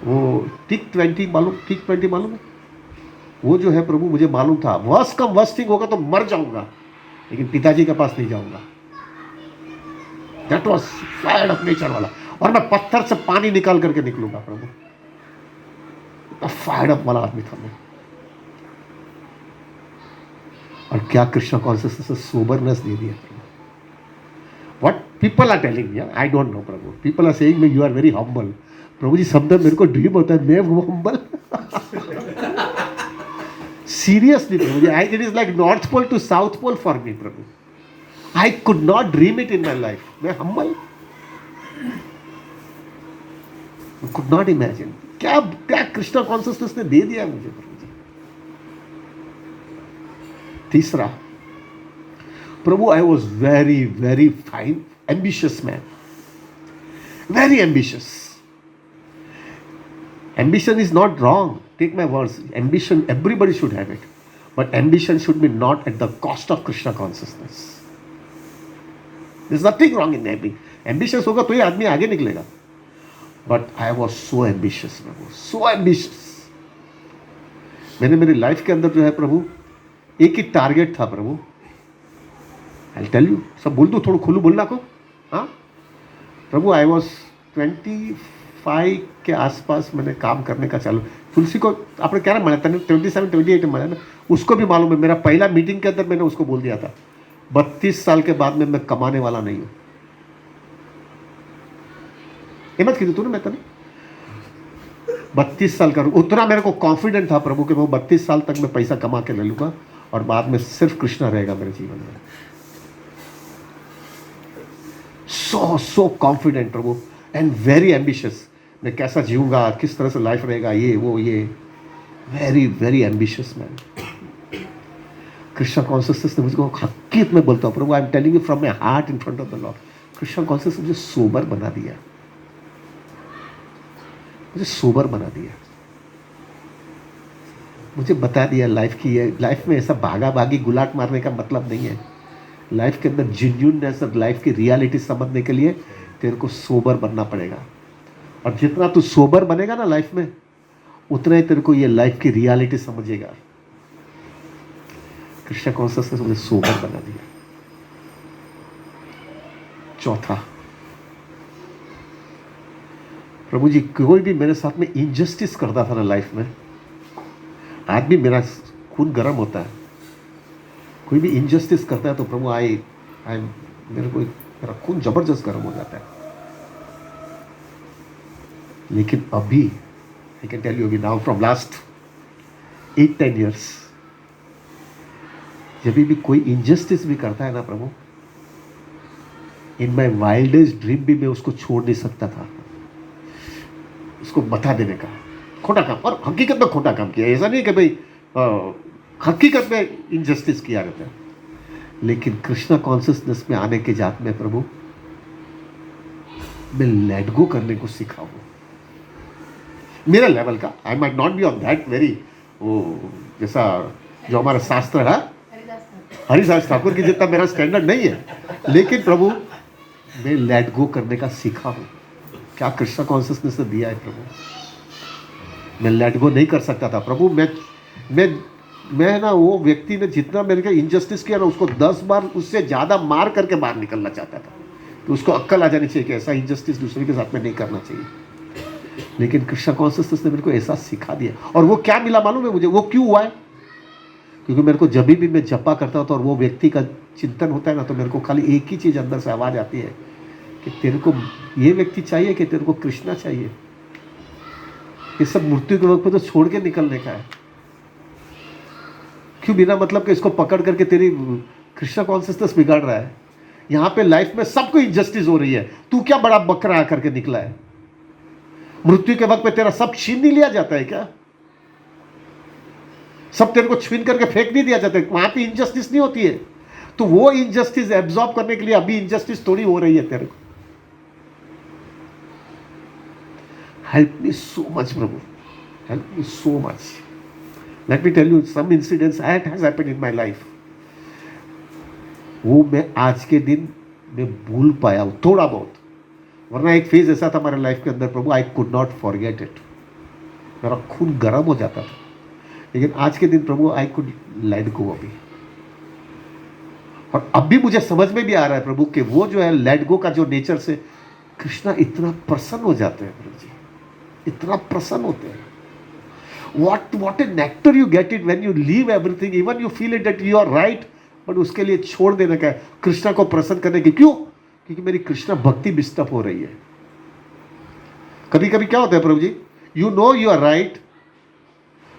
वो टिक 20 मालूम है, वो जो है प्रभु मुझे मालूम था वर्स्ट कम वर्स्टिंग होगा तो मर जाऊंगा लेकिन पिताजी के पास नहीं जाऊंगा। That was fire of nature वाला, और मैं पत्थर से पानी निकाल करके निकलूंगा प्रभु, फायर अप वाला आदमी था मैं। और क्या कृष्ण कॉन्शियसनेस से सोबरनेस दे दिया। What people are telling me, I don't know Prabhu, people are saying me you are very humble. Prabhu ji समझो मेरे को ड्रीम होता है मैं वो humble. Seriously Prabhu ji, it is like north pole to south pole for me Prabhu. I could not dream it in my life. मैं humble, I could not imagine. क्या क्या कृष्णा कॉन्शियसनेस ने दे दिया मुझे प्रभु जी। तीसरा, प्रभु I was very very fine ambitious man, very ambitious. Ambition is not wrong. Take my words. Ambition, everybody should have it, but ambition should be not at the cost of Krishna consciousness. There's nothing wrong in ambitious होगा तो ही आदमी आगे निकलेगा। But I was so ambitious Prabhu, so ambitious। मैंने मेरी life के अंदर जो है प्रभु एक ही टारगेट था प्रभु। I'll tell you, सब बोल दूँ थोड़ा खुलू बोलना को, हाँ प्रभु, I was 25 के आसपास मैंने काम करने का चालू। तुलसी को आपने क्या ना माना था, 27-28 में माना ना, उसको भी मालूम है। मेरा पहला मीटिंग के अंदर मैंने उसको बोल दिया था 32 साल के बाद में मैं कमाने वाला नहीं हूं। हिम्मत की तूने, मैं तो नहीं 32 साल का, उतना मेरे को कॉन्फिडेंट था प्रभु कि मैं 32 साल तक मैं पैसा कमा के ले लूंगा और बाद में सिर्फ कृष्णा रहेगा मेरे जीवन में। So confident Prabhu and very ambitious. मैं कैसा जीऊंगा, किस तरह से लाइफ रहेगा, ये वो, ये very very ambitious man. Krishna consciousness ने मुझको हकीकत में बोलता हूँ Prabhu, I am telling you from my heart in front of the lord, Krishna consciousness मुझे सोबर बना दिया, मुझे सोबर बना दिया। मुझे बता दिया लाइफ की, ये लाइफ में ऐसा भागा भागी गुलाट मारने का मतलब नहीं है। लाइफ के अंदर जेन्युइननेस और लाइफ की रियलिटी समझने के लिए तेरे को सोबर बनना पड़ेगा। और जितना तू सोबर बनेगा ना लाइफ में, उतना ही तेरे को ये लाइफ की रियलिटी समझेगा। कृष्ण कॉन्शियसनेस मुझे सोबर बना दिया। चौथा, प्रभु जी कोई भी मेरे साथ में इनजस्टिस करता था ना लाइफ में, आज भी मेरा खून गर्म होता है। कोई भी इनजस्टिस करता है तो प्रभु आई मेरे को मेरा खून जबरदस्त गर्म हो जाता है। लेकिन अभी आई कैन टेल यू, अभी नाउ फ्रॉम लास्ट 8-10 years, जब भी कोई इनजस्टिस भी करता है ना प्रभु, इन माई वाइल्डेस्ट ड्रीम भी मैं उसको छोड़ नहीं सकता था, उसको बता देने का खोटा काम, और हकीकत में खोटा काम किया। ऐसा नहीं कि भाई हकीकत में इनजस्टिस किया रहता है, लेकिन कृष्णा कॉन्शियसनेस में आने के जात में प्रभु मैं लेट गो करने को सीखा हूं। मेरा लेवल का, I might not be on that very, वो जैसा जो हमारा शास्त्र है हरिदास ठाकुर की जितना मेरा स्टैंडर्ड नहीं है, लेकिन प्रभु मैं लेट गो करने का सीखा हूं। क्या कृष्णा कॉन्शियसनेस ने दिया है प्रभु। मैं लेट गो नहीं कर सकता था प्रभु। मैं ना, वो व्यक्ति ने जितना मेरे को इनजस्टिस किया ना, उसको 10 बार उससे ज़्यादा मार करके बाहर निकलना चाहता था। तो उसको अक्ल आ जानी चाहिए कि ऐसा इनजस्टिस दूसरे के साथ में नहीं करना चाहिए। लेकिन कृष्णा कॉन्शियसनेस ने मेरे को ऐसा सिखा दिया। और वो क्या मिला मालूम है मुझे? वो क्यों हुआ है? क्योंकि मेरे को जब भी मैं जपा करता हूँ तो और वो व्यक्ति का चिंतन होता है ना, तो मेरे को खाली एक ही चीज़ अंदर से आवाज़ आती है कि तेरे को ये व्यक्ति चाहिए कि तेरे को कृष्णा चाहिए। ये सब मृत्यु के वक्त पे तो छोड़ के निकलने का है। क्यों बिना मतलब कि इसको पकड़ करके तेरी कृष्णा कॉन्शियसनेस बिगाड़ रहा है? यहाँ पे लाइफ में सबको इनजस्टिस हो रही है, तू क्या बड़ा बकरा आकर के निकला है? मृत्यु के वक्त पे तेरा सब छीन नहीं लिया जाता है क्या? सब तेरे को छीन करके फेंक नहीं दिया जाता है? वहां पे इनजस्टिस नहीं होती है। तो वो इनजस्टिस एब्जॉर्ब करने के लिए अभी इनजस्टिस थोड़ी हो रही है तेरे को। हेल्प मी सो मच प्रभु, help me so much. Let me tell you some incidents that has happened in my life. वो मैं आज के दिन में भूल पाया हूं थोड़ा बहुत, वरना एक फेज ऐसा था हमारे लाइफ के अंदर Prabhu, I could not forget it. मेरा खून गर्म हो जाता था, लेकिन आज के दिन प्रभु आई कुड लेट गो अभी। और अब भी मुझे समझ में भी आ रहा है प्रभु कि वो जो है लेट गो का जो नेचर से कृष्णा इतना प्रसन्न हो जाते हैं प्रभु जी, इतना प्रसन्न होते हैं। what a nectar you get it when you leave everything, even you feel it that you are right, but उसके लिए छोड़ देने का है कृष्णा को प्रसन्न करने की। क्यों? क्योंकि मेरी कृष्णा भक्ति डिस्टर्ब हो रही है। कभी कभी क्या होता है Prabhu ji, you know you are right,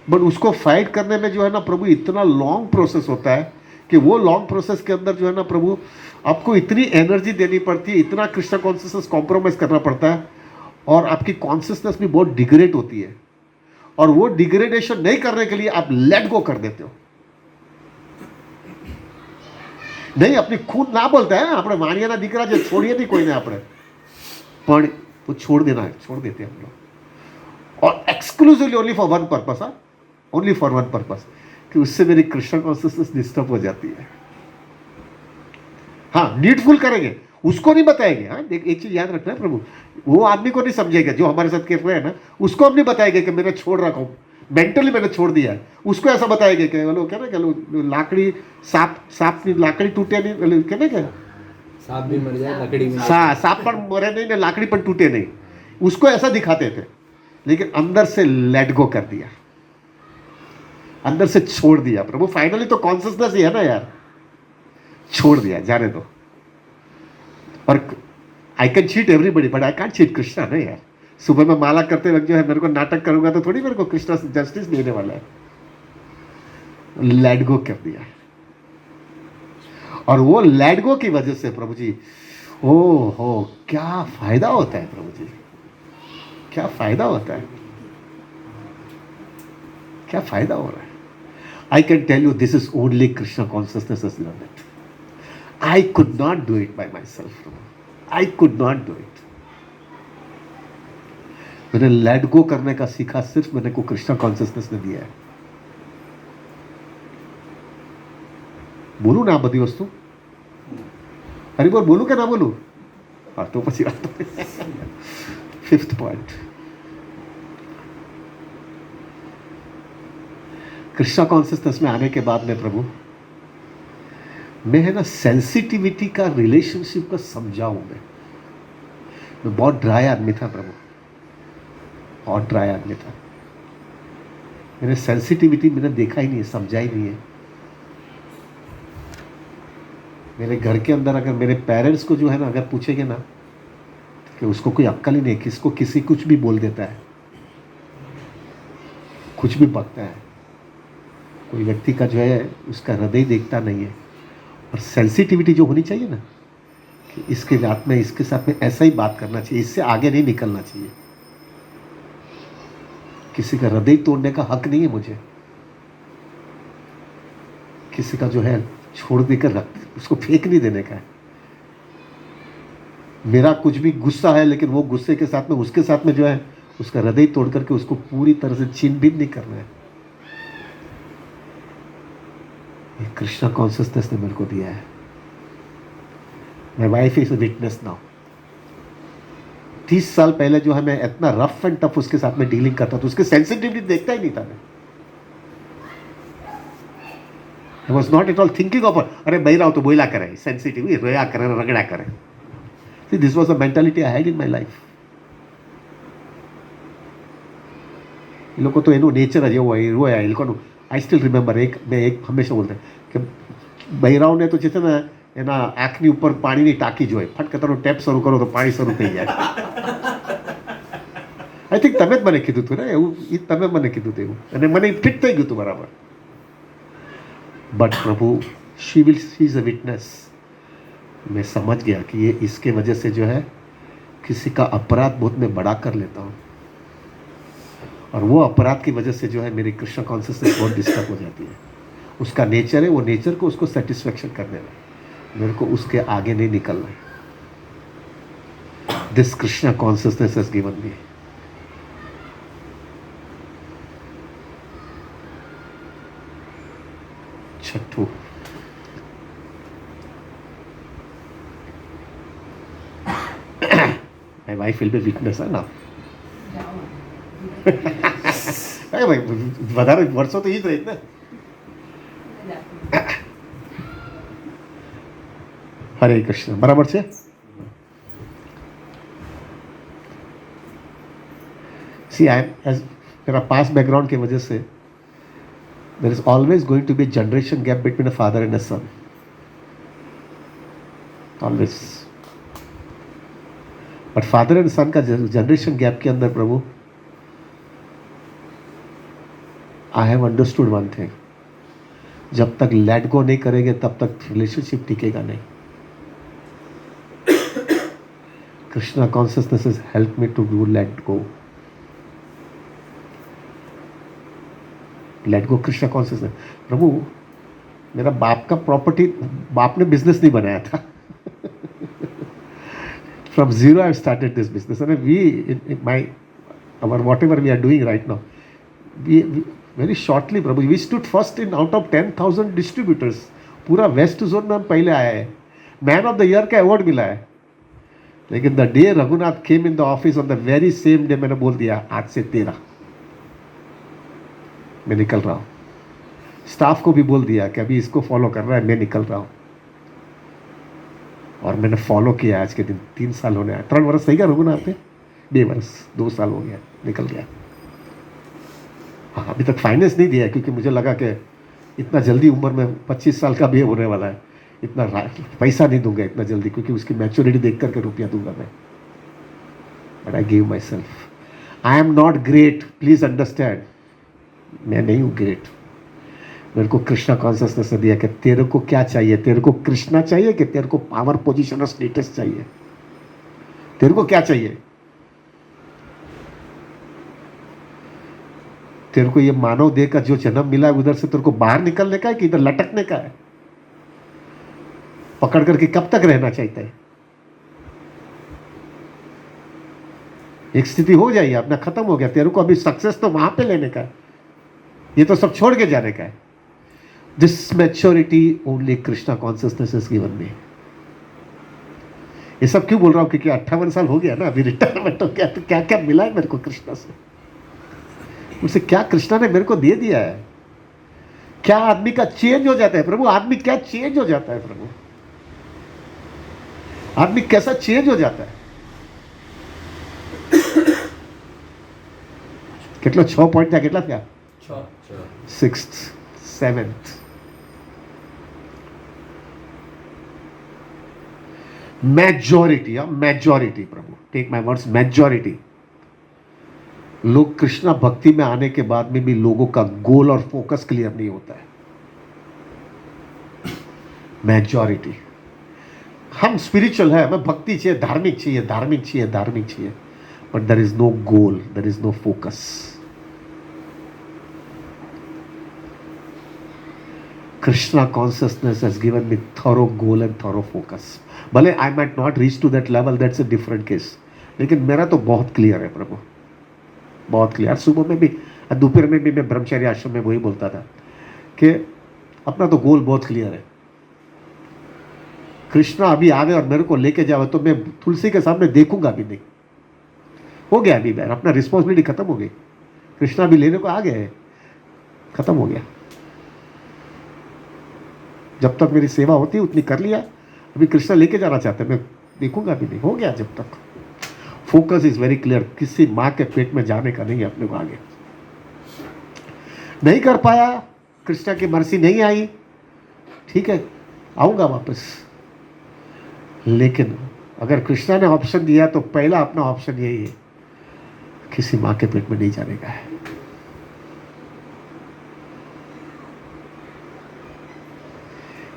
but उसको फाइट करने में जो है ना प्रभु इतना लॉन्ग प्रोसेस होता है कि वो लॉन्ग प्रोसेस के अंदर जो है ना प्रभु आपको इतनी एनर्जी देनी पड़ती है, इतना कृष्णा कॉन्शियसनेस कॉम्प्रोमाइज करना पड़ता है, और आपकी कॉन्शियसनेस भी बहुत डिग्रेड होती है। और वो डिग्रेडेशन नहीं करने के लिए आप लेट गो कर देते हो। नहीं, अपनी खून ना बोलता है આપણે વાણિયાના દીકરા જે છોડીએ नहीं कोई ने આપણે, પણ वो छोड़ देना है, छोड़ देते हैं हम लोग। और exclusively only for one purpose, only for one purpose, कि उससे मेरी कृष्ण कॉन्शियसनेस डिस्टर्ब हो जाती है। हाँ, नीडफुल करेंगे, उसको नहीं बताएंगे। हाँ, देख एक चीज याद रखना है प्रभु, वो आदमी को नहीं समझेगा जो हमारे साथ केस में है ना, उसको हम नहीं बताएंगे कि मैंने छोड़ रखा हूँ, मेंटली मैंने छोड़ दिया है। उसको ऐसा बताएंगे कि बोलो क्या ना, क्या लाकड़ी सांप की लाकड़ी टूटे नहीं, क्या ना, क्या सांप भी मर जाए लकड़ी में, सांप पर मरे नहीं ना, लाकड़ी पर टूटे नहीं। उसको ऐसा दिखाते थे, लेकिन अंदर से लेट गो कर दिया, अंदर से छोड़ दिया प्रभु। फाइनली तो कॉन्शियसनेस ही है ना यार, छोड़ दिया, जाने दो। और I can cheat everybody but I can't cheat Krishna ना यार। सुबह में माला करते वक्त जो है मेरे को नाटक करूंगा तो थोड़ी मेरे को कृष्णा जस्टिस देने वाला है। लेट गो कर दिया, और वो लेट गो की वजह से प्रभु जी, ओ हो क्या फायदा होता है प्रभु जी, क्या फायदा होता है, क्या फायदा हो रहा है। I can tell you this is only Krishna consciousness has learn it. I could not do it by myself. I could not do it. मैंने लेट गो करने का सीखा सिर्फ मैंने को कृष्णा कॉन्शियसनेस ने दिया है। बोलू ना आ बधी वस्तु, अरे बोल, बोलू क्या ना बोलू? हाँ तो પછી વાત। फिफ्थ पॉइंट, कृष्णा कॉन्सियसनेस में आने के बाद में प्रभु मैं है ना सेंसिटिविटी का रिलेशनशिप को समझाऊं। मैं बहुत ड्राई आदमी था प्रभु, बहुत ड्राई आदमी था। मैंने सेंसिटिविटी मैंने देखा ही नहीं है, समझा ही नहीं है। मेरे घर के अंदर अगर मेरे पेरेंट्स को जो है ना अगर पूछेंगे ना कि उसको कोई अक्ल ही नहीं, किसको किसी कुछ भी बोल देता है, कुछ भी बकता है। कोई व्यक्ति का जो है उसका हृदय देखता नहीं है। और सेंसिटिविटी जो होनी चाहिए ना कि इसके साथ में इसके साथ में ऐसा ही बात करना चाहिए, इससे आगे नहीं निकलना चाहिए। किसी का हृदय तोड़ने का हक नहीं है मुझे, किसी का जो है छोड़ देकर रख उसको फेंक नहीं देने का है। मेरा कुछ भी गुस्सा है लेकिन वो गुस्से के साथ में उसके साथ में जो है उसका हृदय तोड़ करके उसको पूरी तरह से छीन बीन नहीं करना है। ये कृष्णा कॉन्शियसनेस ने मेरे को दिया है। My wife is a witness now. 30 साल पहले जो है मैं इतना रफ एंड टफ उसके साथ में डीलिंग करता था, उसके सेंसिटिविटी देखता ही नहीं था मैं। I was not at all thinking of अरे बह रहा हो तो बोला करे, सेंसिटिव रोया करे रगड़ा करे। See, this was a mentality I had in my life. એ લોકો તો એનું નેચર જ એવું હોય, રોયા એ લોકોનું. આઈ સ્ટીલ રિમેમ્બર મેં એક હંમેશા બોલતા કે બૈરાઓને તો જે છે ને એના આંખની ઉપર પાણીની ટાંકી જ હોય, ફટ કતાનો ટેપ શરૂ કરો તો પાણી શરૂ થઈ જાય. આઈ થિંક તમે જ મને કીધું હતું ને એવું, એ તમે મને કીધું હતું એવું, અને મને ફિટ થઈ ગયું હતું બરાબર. But Prabhu she is a witness. मैं समझ गया कि ये इसके वजह से जो है किसी का अपराध बहुत मैं बड़ा कर लेता हूँ, और वो अपराध की वजह से जो है मेरी कृष्ण कॉन्शियसनेस बहुत डिस्टर्ब हो जाती है। उसका नेचर है, वो नेचर को उसको सेटिस्फेक्शन करने में, मेरे को उसके आगे नहीं निकलना है। This Krishna consciousness has given me. छठू, my wife will be witness है ना। અરે ભાઈ વધારે વર્ષો તો એ જ રહી ને। હરે કૃષ્ણ, બરાબર છે। सी आई एज मेरा पास बैकग्राउंड की वजह से there is always going to be a generation gap between a father and a son, always। but father and son का generation gap के अंदर प्रभु I have understood one thing, जब तक let go नहीं करेंगे तब तक relationship टिकेगा नहीं। Krishna consciousness has helped me to do let go। Let go Krishna consciousness. Prabhu मेरा बाप का प्रॉपर्टी, बाप ने बिजनेस नहीं बनाया था। From zero I started this business, and we in my our whatever we are doing right now, we very shortly प्रभु we stood first in out of 10,000 distributors. पूरा वेस्ट जोन में हम पहले आए हैं, मैन ऑफ द ईयर का award मिला है। लेकिन the day Raghunath came in the office on the very same day मैंने बोल दिया आज से तेरा, मैं निकल रहा हूँ। स्टाफ को भी बोल दिया कि अभी इसको फॉलो कर रहा है, मैं निकल रहा हूँ। और मैंने फॉलो किया आज के दिन। 3 साल होने आए, 3 वर्ष सही गया रघुनाथ पे, 2 वर्ष 2 साल हो गया, निकल गया। हाँ, अभी तक फाइनेंस नहीं दिया क्योंकि मुझे लगा कि इतना जल्दी उम्र में 25 साल का भी होने वाला है, इतना पैसा नहीं दूंगा इतना जल्दी, क्योंकि उसकी मैच्योरिटी देख करके रुपया दूंगा मैं। But I give my self. I am not great, please understand, मैं नहीं हूँ ग्रेट। मेरे को कृष्णा कॉन्शियसनेस ने दिया कि तेरे को क्या चाहिए, तेरे को कृष्णा चाहिए कि तेरे को पावर पोजीशन और स्टेटस चाहिए, तेरे को क्या चाहिए? तेरे को ये मानव देह का जो जन्म मिला है उधर से तेरे को बाहर निकलने का है कि इधर लटकने का है? पकड़ करके कब तक रहना चाहता है? एक स्थिति हो जाइए, अपना खत्म हो गया, तेरे को अभी सक्सेस तो वहां पे लेने का है, ये तो सब छोड़ के जाने का है। This maturity only Krishna consciousness is given me. ये सब क्यों बोल रहा हूं? क्योंकि 58 साल हो गया ना, अभी रिटायरमेंट हो गया, तो क्या क्या मिला है मेरे को कृष्णा से, मुझसे क्या कृष्णा ने मेरे को दे दिया है। क्या आदमी का चेंज हो जाता है प्रभु, आदमी क्या चेंज हो जाता है प्रभु, आदमी कैसा चेंज हो जाता है। કેટલો 6 પોઈન્ટ થયા, કેટલા થયા? 6th 7th मेजॉरिटी, मेजॉरिटी प्रभु, टेक माय वर्ड्स, मेजॉरिटी लोग कृष्णा भक्ति में आने के बाद में भी लोगों का गोल और फोकस क्लियर नहीं होता है। मेजॉरिटी, हम स्पिरिचुअल है, हमें भक्ति चाहिए, धार्मिक चाहिए, धार्मिक चाहिए, धार्मिक चाहिए, but there is no goal, there is no focus. Krishna consciousness has given me thorough goal and thorough focus. भले I might not reach to that level, that's a different case, लेकिन मेरा तो बहुत क्लियर है प्रभु, बहुत clear. सुबह में भी, दोपहर में भी मैं ब्रह्मचर्य आश्रम में वही बोलता था कि अपना तो गोल बहुत क्लियर है। कृष्णा अभी आवे और मेरे को लेके जावे तो मैं तुलसी के सामने देखूंगा भी नहीं, हो गया अभी, मैं अपना रिस्पॉन्सिबिलिटी खत्म हो गई, कृष्णा भी लेने को आ गए हैं, खत्म हो गया। जब तक मेरी सेवा होती उतनी कर लिया, अभी कृष्णा लेके जाना चाहते हैं, मैं देखूंगा भी नहीं, हो गया। जब तक फोकस इज वेरी क्लियर, किसी माँ के पेट में जाने का नहीं है अपने को, आगे नहीं कर पाया, कृष्णा की मर्जी नहीं आई, ठीक है आऊंगा वापस, लेकिन अगर कृष्णा ने ऑप्शन दिया तो पहला अपना ऑप्शन यही है, किसी माँ के पेट में नहीं जाने का है।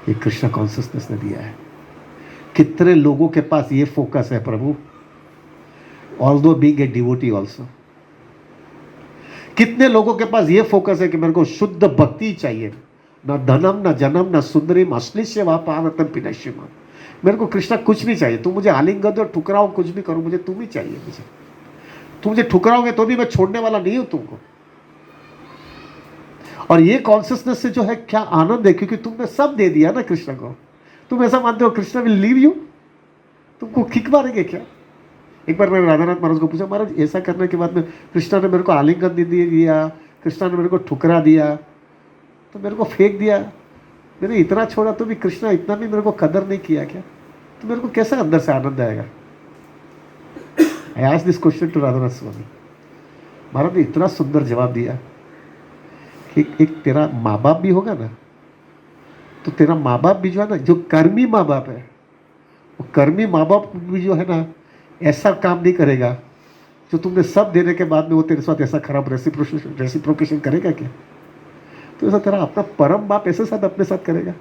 ये कृष्णा कॉन्शियसनेस ने दिया है। कितने लोगों के पास ये फोकस है Prabhu, although being a devotee also. कितने लोगों के पास ये फोकस है कि मेरे को शुद्ध भक्ति चाहिए, ना धनम ना जन्म ना सुंदरीम अश्लिष्य वा पावतम पिनश्यम, मेरे को कृष्णा कुछ नहीं चाहिए, तुम मुझे आलिंगन दो, ठुकराओ, कुछ भी करो, मुझे तुम ही चाहिए, मुझे तुम मुझे ठुकराओगे तो भी मैं छोड़ने वाला नहीं हूं तुमको। और ये कॉन्शियसनेस से जो है क्या आनंद है, क्योंकि तुमने सब दे दिया ना कृष्णा को। तुम ऐसा मानते हो कृष्णा विल लीव यू, तुमको किक मारेंगे क्या? एक बार मैंने राधानाथ महाराज को पूछा, महाराज ऐसा करने के बाद में कृष्णा ने मेरे को आलिंगन दे दिया, कृष्णा ने मेरे को ठुकरा दिया, तो मेरे को फेंक दिया, मैंने इतना छोड़ा तो भी कृष्णा इतना भी मेरे को कदर नहीं किया क्या? तो मेरे को कैसा अंदर से आनंद आएगा? I asked this question to Radhanath Swami. Maharaj ने इतना सुंदर जवाब दिया कि एक तेरा माँ बाप भी होगा ना, तो तेरा माँ बाप भी जो है ना, जो कर्मी माँ बाप है, वो कर्मी माँ बाप भी जो है ना ऐसा काम नहीं करेगा जो तुमने सब देने के बाद में वो तेरे साथ ऐसा खराब रेसिप्रोकेशन करेगा क्या? तो ऐसा तेरा अपना परम बाप ऐसे साथ अपने साथ करेगा,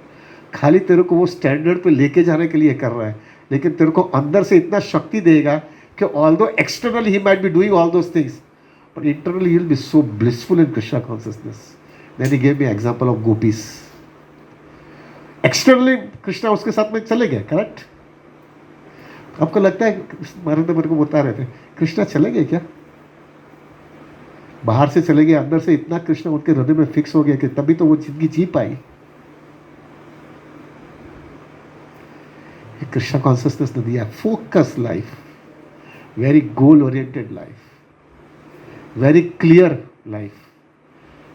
खाली तेरे को वो स्टैंडर्ड पे लेके जाने के लिए कर रहा है, लेकिन तेरे को अंदर से इतना शक्ति देगा कि although externally he might be doing all those things, but internally you'll be so blissful in Krishna consciousness. Then he gave me example of gopis. Externally Krishna उसके साथ में चले गए, करेक्ट? आपको लगता है, महाराज ने मेरे को बता रहे थे, कृष्णा चले गए क्या? बाहर से चले गए, अंदर से इतना कृष्णा उनके हृदय में फिक्स हो गया कि तभी तो वो जिंदगी जी पाई। कृष्णा कॉन्शियसनेस ने दिया focus life, very goal oriented life, very clear life.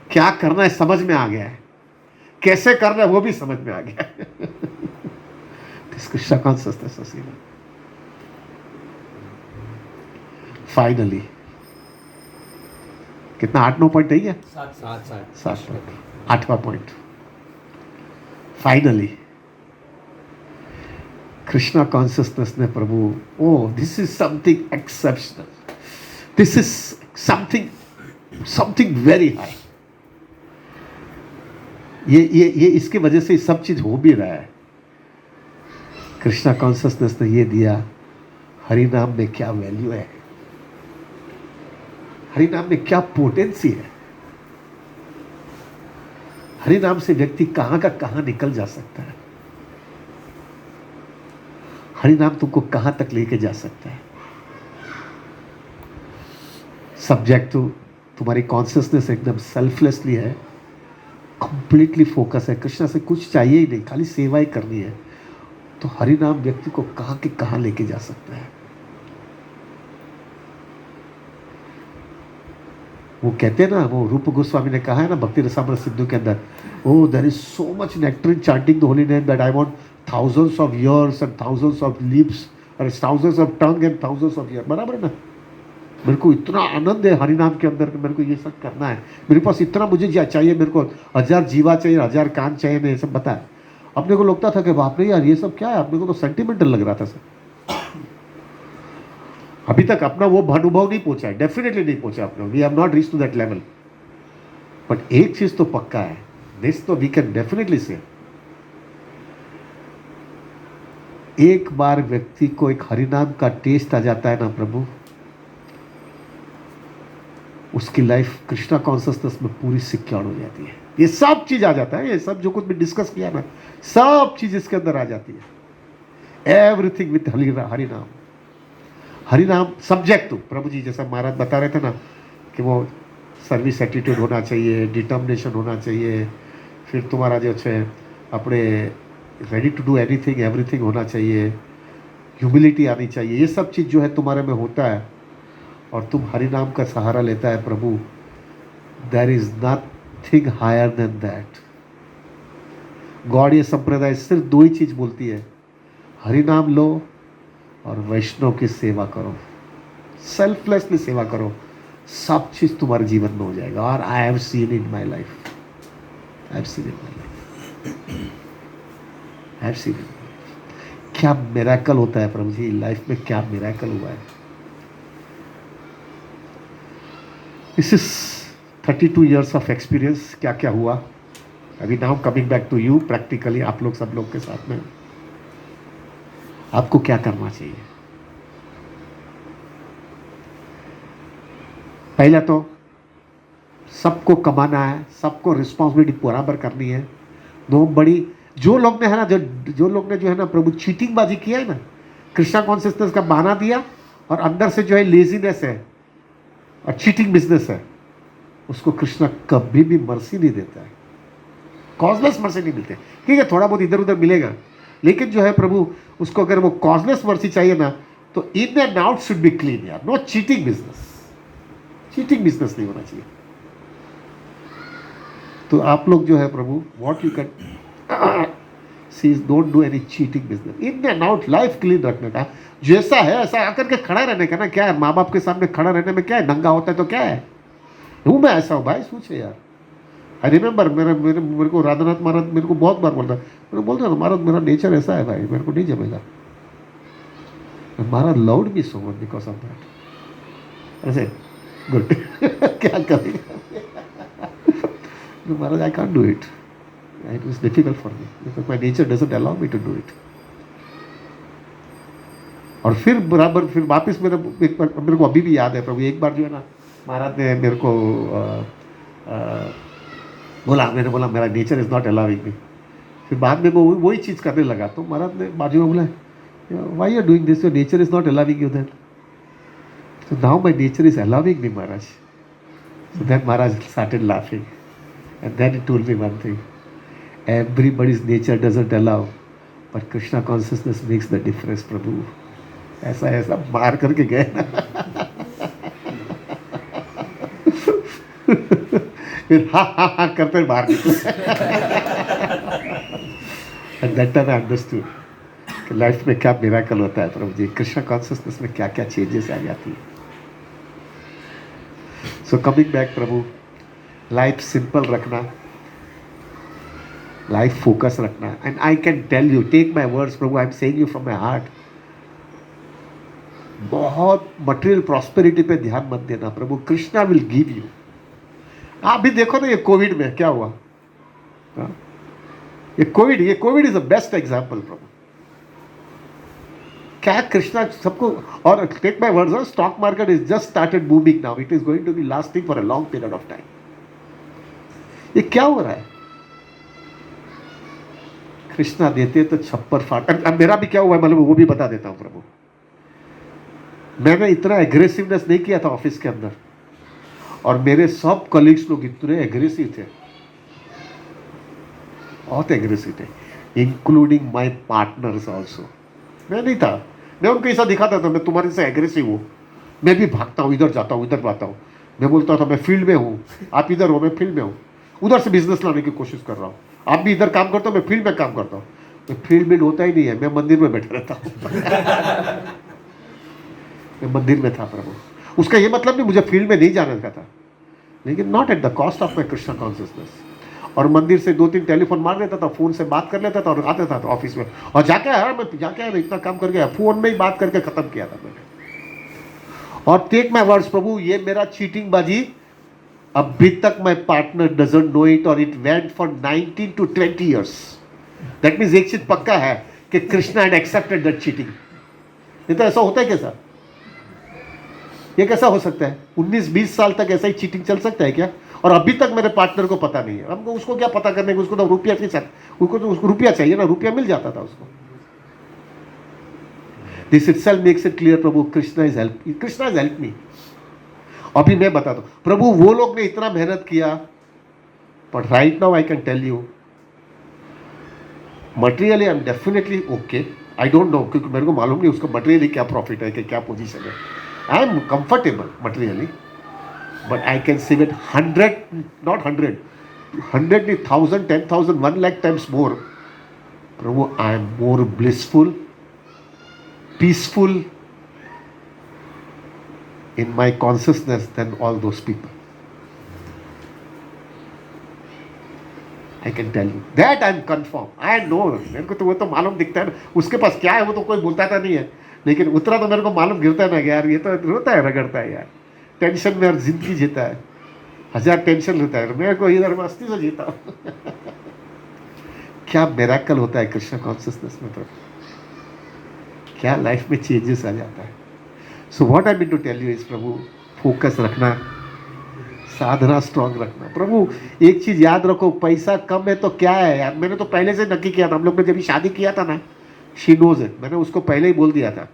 क्या करना है समझ में आ गया है, कैसे करना है वो भी समझ में आ गया है। कृष्णा कॉन्शियसनेस असीम। फाइनली कितना 8-9 पॉइंट नहीं है, 7 पॉइंट, 8वां पॉइंट। फाइनली कृष्णा कॉन्शियसनेस ने Prabhu, oh this is something exceptional, this is something very high. ये इसकी वजह से सब चीज हो भी रहा है। कृष्णा कॉन्शियसनेस ने ये दिया, हरि नाम में क्या वैल्यू है, हरि नाम में क्या पोटेंसी है, हरि नाम से व्यक्ति कहां का कहां निकल जा सकता है, हरि नाम तुमको कहां तक लेके जा सकता है। सब्जेक्ट टू तुम्हारी कॉन्शियसनेस एकदम सेल्फलेसली है, कंप्लीटली फोकस है, कृष्णा से कुछ चाहिए ही नहीं, खाली सेवा ही करनी है, तो हरि नाम व्यक्ति को कहां के कहां लेके जा सकता है। वो कहते हैं ना, वो रूप गोस्वामी ने कहा है ना भक्ति रसामृत सिंधु के अंदर, oh there is so much nectar in chanting the holy name that I want thousands of years and thousands of lips और thousands of tongue and thousands of years. बराबर है ना? मेरे को इतना आनंद है हरि नाम के अंदर कि मेरे को ये सब करना है, मेरे पास इतना मुझे चाहिए, मेरे को 1000 जीवा चाहिए, 1000 कान चाहिए, मैं ये सब बताया। अपने को लगता था कि बाप रे यार ये सब क्या है, अपने को तो सेंटिमेंटल लग रहा था सर। अभी तक अपना वो अनुभव नहीं पहुंचा है, डेफिनेटली नहीं पहुंचा अपना, we have not reach to that level. But एक चीज तो पक्का है, दिस तो वी कैन डेफिनेटली से, एक बार व्यक्ति को एक हरिनाम का टेस्ट आ जाता है ना प्रभु, उसकी लाइफ कृष्णा कॉन्शियसनेस में पूरी सिक्योर हो जाती है। ये सब चीज आ जाता है, ये सब जो कुछ भी डिस्कस किया ना, सब चीज इसके अंदर आ जाती है। एवरीथिंग विथ हरिनाम। हरिनाम सब्जेक्ट तो प्रभु जी जैसा महाराज बता रहे थे ना कि वो सर्विस एटीट्यूड होना चाहिए, डिटर्मिनेशन होना चाहिए, फिर तुम्हारा जो है अपने ready to do anything everything होना चाहिए, ह्यूमिलिटी आनी चाहिए, ये सब चीज़ जो है तुम्हारे में होता है और तुम हरि नाम का सहारा लेता है Prabhu, there is nothing higher than that. God ये संप्रदाय सिर्फ दो ही चीज़ बोलती है, हरि नाम लो और वैष्णव की सेवा करो, सेल्फलेसली सेवा करो, सब चीज़ तुम्हारे जीवन में हो जाएगा। और आई have seen in my life, I have seen in my life, I have seen इन। क्या मिरेकल होता है प्रभु जी लाइफ में, क्या मिरेकल हुआ है। This is 32 years of experience, क्या क्या हुआ। अभी now coming back to you practically, आप लोग सब लोग के साथ में आपको क्या करना चाहिए। पहला तो सबको कमाना है, सबको रिस्पॉन्सिबिलिटी बराबर करनी है। दो बड़ी जो लोग ने है ना, जो लोग ने जो है ना प्रभु चीटिंग बाजी किया है ना, कृष्णा कॉन्शियसनेस का बहाना दिया और अंदर से जो है लेजीनेस है और चीटिंग बिजनेस है, उसको कृष्णा कभी भी मर्सी नहीं देता है, कॉजलेस मर्सी नहीं मिलते। ठीक है थोड़ा बहुत इधर उधर मिलेगा, लेकिन जो है प्रभु उसको अगर वो कॉजलेस मर्सी चाहिए ना, तो in and out should be clean यार, no cheating business, cheating business नहीं होना चाहिए। तो आप लोग जो है Prabhu what you can see don't do any cheating business, in and out life clean रखने का, जैसा है ऐसा आकर के खड़ा रहने का ना। क्या है माँ बाप के सामने खड़ा रहने में क्या है, नंगा होता है तो क्या है, हूँ मैं ऐसा हूँ भाई, सोचे यार। आई रिमेंबर मेरे को राधानाथ महाराज मेरे को बहुत बार बोलता, मैंने बोलता ना महाराज मेरा नेचर ऐसा है भाई, मेरे को नहीं जमेगा। Maharaj loved me so much because of that. ऐसे गुड क्या करेगा Maharaj, I can't do it, it was difficult for me because my nature doesn't allow me to do it. और फिर बराबर फिर वापस मेरे को अभी भी याद है प्रभु, एक बार जो है ना महाराज ने मेरे को मैंने बोला मेरा नेचर इज़ नॉट अलाउइंग मी। फिर बाद में वो वही चीज़ करने लगा, तो महाराज ने बाजू में बोला why you are doing this, your nature is not allowing you then. So now my nature is allowing me, Maharaj. So then Maharaj started laughing. And then he told me one thing. Everybody's nature doesn't allow, but Krishna consciousness makes the difference, Prabhu. ऐसा ऐसा मार करके गए ना फिर हा करते मार निकले। And that time I understood कि लाइफ में क्या मिरेकल होता है प्रभु जी, कृष्णा कॉन्शियसनेस में क्या क्या चेंजेस आ जाती है। सो कमिंग बैक प्रभु, लाइफ सिंपल रखना, लाइफ फोकस रखना। And I can tell you, take my words प्रभु, I am saying you from my heart, बहुत मटेरियल प्रॉस्पेरिटी पे ध्यान मत देना प्रभु, कृष्णा विल गिव यू। आप भी देखो ना ये कोविड में क्या हुआ, ये covid is the best example Prabhu. क्या कृष्णा सबको, और take my words, stock market is just started booming now, it is going to be lasting for a long period of time. ये क्या हो रहा है, कृष्णा देते तो छप्पर फाट। अब मेरा भी क्या हुआ है मतलब वो भी बता देता हूं प्रभु। मैंने इतना एग्रेसिवनेस नहीं किया था ऑफिस के अंदर, और मेरे सब कलीग्स लोग इतने एग्रेसिव थे, बहुत एग्रेसिव थे, इंक्लूडिंग माई पार्टनर्स ऑल्सो। मैं नहीं था, मैं उनको ऐसा दिखाता था मैं तुम्हारे से एग्रेसिव हूँ, मैं भी भागता हूँ, इधर जाता हूँ, इधर आता हूँ। मैं बोलता था मैं फील्ड में हूँ, आप इधर हो, मैं फील्ड में हूँ, उधर से बिजनेस लाने की कोशिश कर रहा हूँ, आप भी इधर काम करते हो, मैं फील्ड में काम करता हूँ। मैं फील्ड में होता ही नहीं है, मैं मंदिर में बैठा रहता हूँ। मैं मंदिर में था प्रभु। उसका ये मतलब नहीं मुझे फील्ड में नहीं जाने का था, लेकिन not at the cost of my Krishna consciousness. और मंदिर से 2-3 टेलीफोन मार लेता था, फोन से बात कर लेता था और आता था ऑफिस में, और जाके आया मैं, जाके आया इतना काम कर गया, फोन में ही बात करके खत्म किया था मैंने। और टेक माई वर्ड्स प्रभु, ये मेरा चीटिंग बाजी अभी तक my partner doesn't know it, और it went for 19 to 20 years। That means एक चीज पक्का है कि Krishna had accepted that cheating. ये तो ऐसा होता है कैसा, ये कैसा हो सकता है? 19-20 साल तक ऐसा ही चीटिंग चल सकता है क्या? और अभी तक मेरे पार्टनर को पता नहीं है। हमको उसको क्या पता करने को, उसको तो रुपया के साथ, उसको तो उसको रुपया चाहिए ना, रुपया मिल जाता था उसको। This itself makes it clear Prabhu, Krishna is help me. अभी मैं बताता हूं प्रभु, वो लोग ने इतना मेहनत किया, but right now I can tell you materially I am definitely okay. I don't know, क्योंकि मेरे को मालूम नहीं उसका मटेरियली क्या प्रॉफिट है कि क्या पोजीशन है। I am comfortable materially, but I can save it 100, not 100, 100 नहीं, 1000, 10,000, 1 lakh times more. Prabhu, I am more blissful, peaceful in my consciousness than all those people. I can tell you that I am confirmed. I know, मेरे को तो वो तो मालूम दिखता है ना, उसके पास क्या है वो तो कोई बोलता था नहीं है, लेकिन उतना तो मेरे को मालूम गिरता है ना कि यार ये तो रोता है, रगड़ता है यार, टेंशन में और जिंदगी जीता है, 1000 टेंशन लेता है, मेरे को इधर मस्ती से जीता हूँ। क्या मिरेकल होता है कृष्ण कॉन्शियसनेस में प्रभु, क्या लाइफ में चेंजेस आ जाता है। So what I mean to tell you is प्रभु, फोकस रखना, साधना स्ट्रांग रखना। प्रभु एक चीज याद रखो, पैसा कम है तो क्या है यार, मैंने तो पहले से नक्की किया था, हम लोग ने जब शादी किया था ना, शी नोज इट, मैंने उसको पहले ही बोल दिया था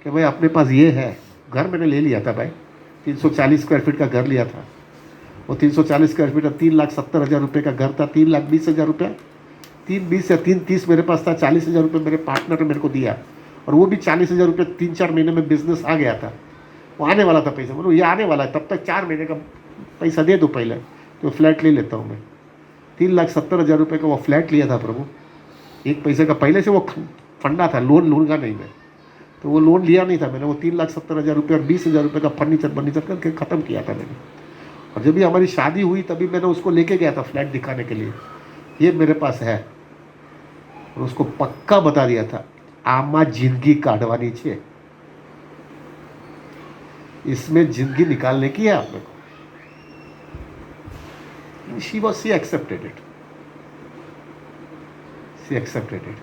कि भाई अपने पास ये है, घर मैंने ले लिया था भाई, 340 स्क्वायर फीट का घर लिया था, वो 340 स्क्वायर फीट 3,70,000 रुपये का घर था, 3,20,000 रुपया, 3,20 या 3,30 मेरे पास था, 40,000 रुपये मेरे पार्टनर ने मेरे को दिया, और वो भी 40,000 रुपये 3-4 महीने में बिजनेस आ गया था, वो आने वाला था पैसा, मतलब ये आने वाला है, तब तक 4 महीने का पैसा दे दो पहले, तो फ्लैट ले लेता हूँ मैं। 3,70,000 रुपये का वो फ्लैट लिया था प्रभु, एक पैसे का पहले से वो फंडा था, लोन लूँगा नहीं मैं, तो वो लोन लिया नहीं था मैंने, वो 3,70,000 रुपये और 20,000 रुपये का फर्नीचर करके ख़त्म किया था मैंने। और जब भी हमारी शादी हुई तभी मैंने उसको लेके गया था फ्लैट दिखाने के लिए, ये मेरे पास है, और उसको पक्का बता दिया था आमा जिंदगी काटवानी चाहिए, इसमें जिंदगी निकालने की है आप लोग। She accepted it, she accepted it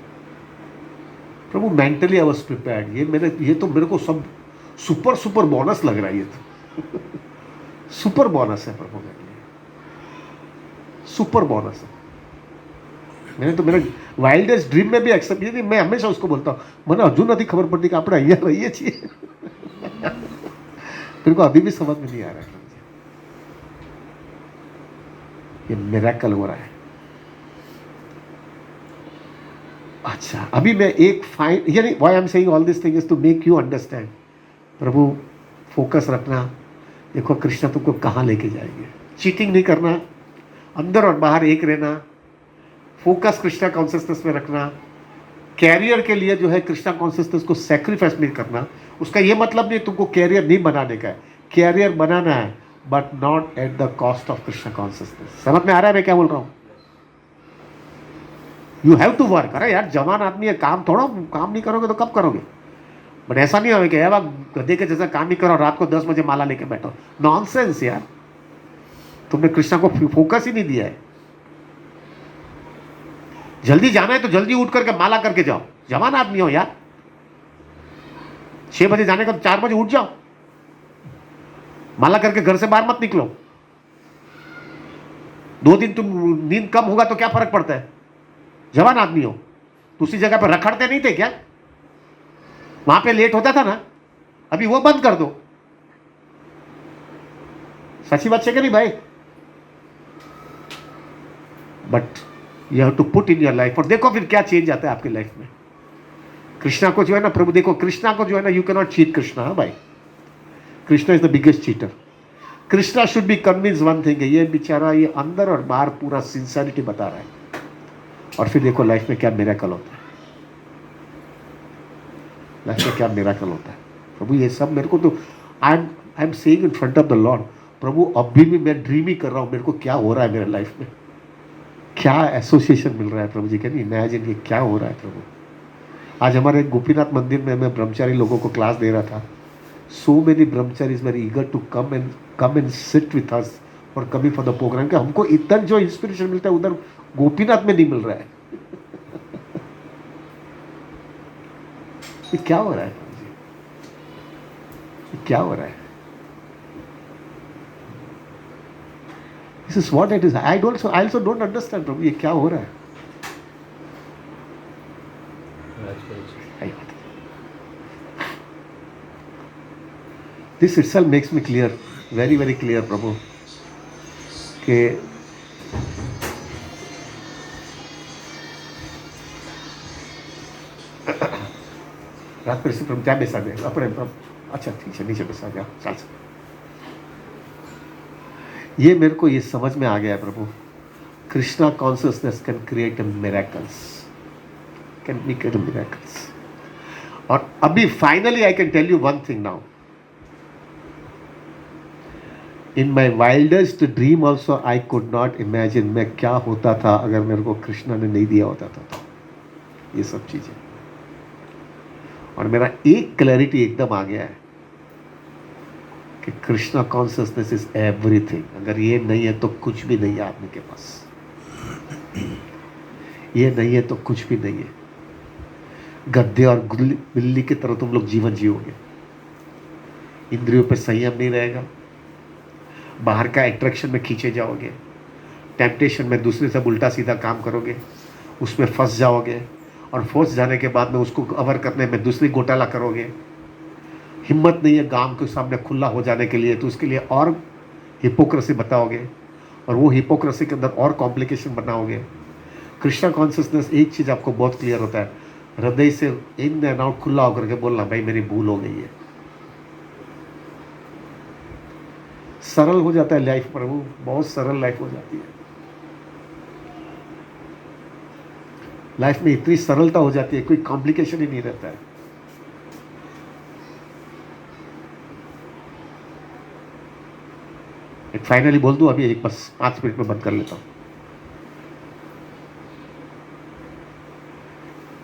Prabhu. Mentally I was prepared, ये तो मेरे को सब सुपर बोनस लग रहा है, ये तो सुपर बोनस है प्रभु मेरे लिए, सुपर बोनस है। मैंने तो मेरे वाइल्डेस्ट ड्रीम में भी एक्सेप्ट किया, मैं हमेशा उसको बोलता हूँ, मैंने अजून नहीं खबर पड़ती कि आप यहाँ रहिए चाहिए। मेरे को अभी भी समझ में नहीं आ रहा है, ये मिरेकल हो रहा है। अच्छा, अभी मैं एक फाइन, यानी why I am saying all this thing is to make you understand. प्रभु फोकस रखना, देखो कृष्णा तुमको कहाँ लेके जाएंगे, चीटिंग नहीं करना, अंदर और बाहर एक रहना, फोकस कृष्णा कॉन्शियसनेस में रखना, कैरियर के लिए जो है कृष्णा कॉन्शियसनेस को सैक्रिफाइस नहीं करना। उसका ये मतलब नहीं तुमको कैरियर नहीं बनाने का है, कैरियर बनाना है, but not at the cost of Krishna consciousness. समझ में आ रहा है मैं क्या बोल रहा हूँ? You have to work. अरे यार जवान आदमी है, काम नहीं करोगे तो कब करोगे? बट ऐसा नहीं होगा कि यार गधे के जैसा काम ही करो, रात को 10 बजे माला लेके बैठो, नॉनसेंस यार, तुमने कृष्णा को फोकस ही नहीं दिया है। जल्दी जाना है तो जल्दी उठ करके माला करके जाओ, जवान आदमी हो यार। 6 बजे जाने का तो 4 बजे उठ जाओ, माला करके घर से बाहर मत निकलो। 2 दिन तुम नींद कम होगा तो क्या फर्क पड़ता है? जवान आदमी हो तो उसी जगह पर रखड़ते नहीं थे क्या? वहां पे लेट होता था ना, अभी वो बंद कर दो। सच्ची बात है कि नहीं भाई? But you have to put in your life, और देखो फिर क्या चेंज आता है आपकी लाइफ में। कृष्णा को जो है ना प्रभु, देखो कृष्णा को जो है ना, you can not cheat Krishna. हाँ भाई, Krishna is the biggest cheater. Krishna should be convince one thing, ये बेचारा ये अंदर और बाहर पूरा सिंसियरिटी बता रहा है, और फिर देखो लाइफ में क्या मिरेकल होता है, लाइफ में क्या मिरेकल होता है। प्रभु ये सब मेरे को तो I am saying in front of the lord, Prabhu अभी भी मैं ड्रीम ही कर रहा हूँ, मेरे को क्या हो रहा है मेरे लाइफ में, क्या एसोसिएशन मिल रहा है प्रभु जी, कैन यू इमेजिन ये क्या हो रहा है प्रभु। आज हमारे गोपीनाथ मंदिर में मैं ब्रह्मचारी लोगों को क्लास दे रहा था, so many brahmacharis very eager to come and sit with us और कमिंग फॉर द प्रोग्राम, कि हमको इतना जो इंस्पिरेशन मिलता है उधर गोपीनाथ में नहीं मिल रहा है। ये क्या हो रहा है प्रभु जी, ये क्या हो रहा है। This is what it is. I also don't understand प्रभु ये क्या हो रहा है। This itself makes me clear, very very clear प्रभु, कि रात पर से प्रभु क्या बेसा दे अपने, अच्छा ठीक है नीचे बेसा गया, चल ये मेरे को ये समझ में आ गया है Prabhu, Krishna consciousness can create miracles, can make miracles. और अभी finally I can tell you one thing now, in my wildest dream also I could not imagine मैं क्या होता था अगर मेरे को कृष्णा ने नहीं दिया होता था तो ये सब चीजें। और मेरा एक क्लैरिटी एकदम आ गया है कि कृष्णा कॉन्शियसनेस इज एवरीथिंग, अगर ये नहीं है तो कुछ भी नहीं है आदमी के पास, ये नहीं है तो कुछ भी नहीं है। गद्दे और बिल्ली की तरह तुम लोग जीवन जियोगे, इंद्रियों पे संयम नहीं रहेगा, बाहर का अट्रैक्शन में खींचे जाओगे, टेम्पटेशन में दूसरे से उल्टा सीधा काम करोगे, उसमें फंस जाओगे, और फंस जाने के बाद में उसको कवर करने में दूसरी घोटाला करोगे। हिम्मत नहीं है गांव के सामने खुला हो जाने के लिए, तो उसके लिए और हिपोक्रेसी बताओगे, और वो हिपोक्रेसी के अंदर और कॉम्प्लिकेशन बनाओगे। कृष्णा कॉन्शियसनेस एक चीज़ आपको बहुत क्लियर होता है, हृदय से इन एंड आउट खुला होकर के बोलना भाई मेरी भूल हो गई है। सरल हो जाता है लाइफ प्रभु, बहुत सरल लाइफ हो जाती है। लाइफ में इतनी सरलता हो जाती है, कोई कॉम्प्लिकेशन ही नहीं रहता है। एक फाइनली बोल दूं, अभी एक बस 5 मिनट में बंद कर लेता हूं।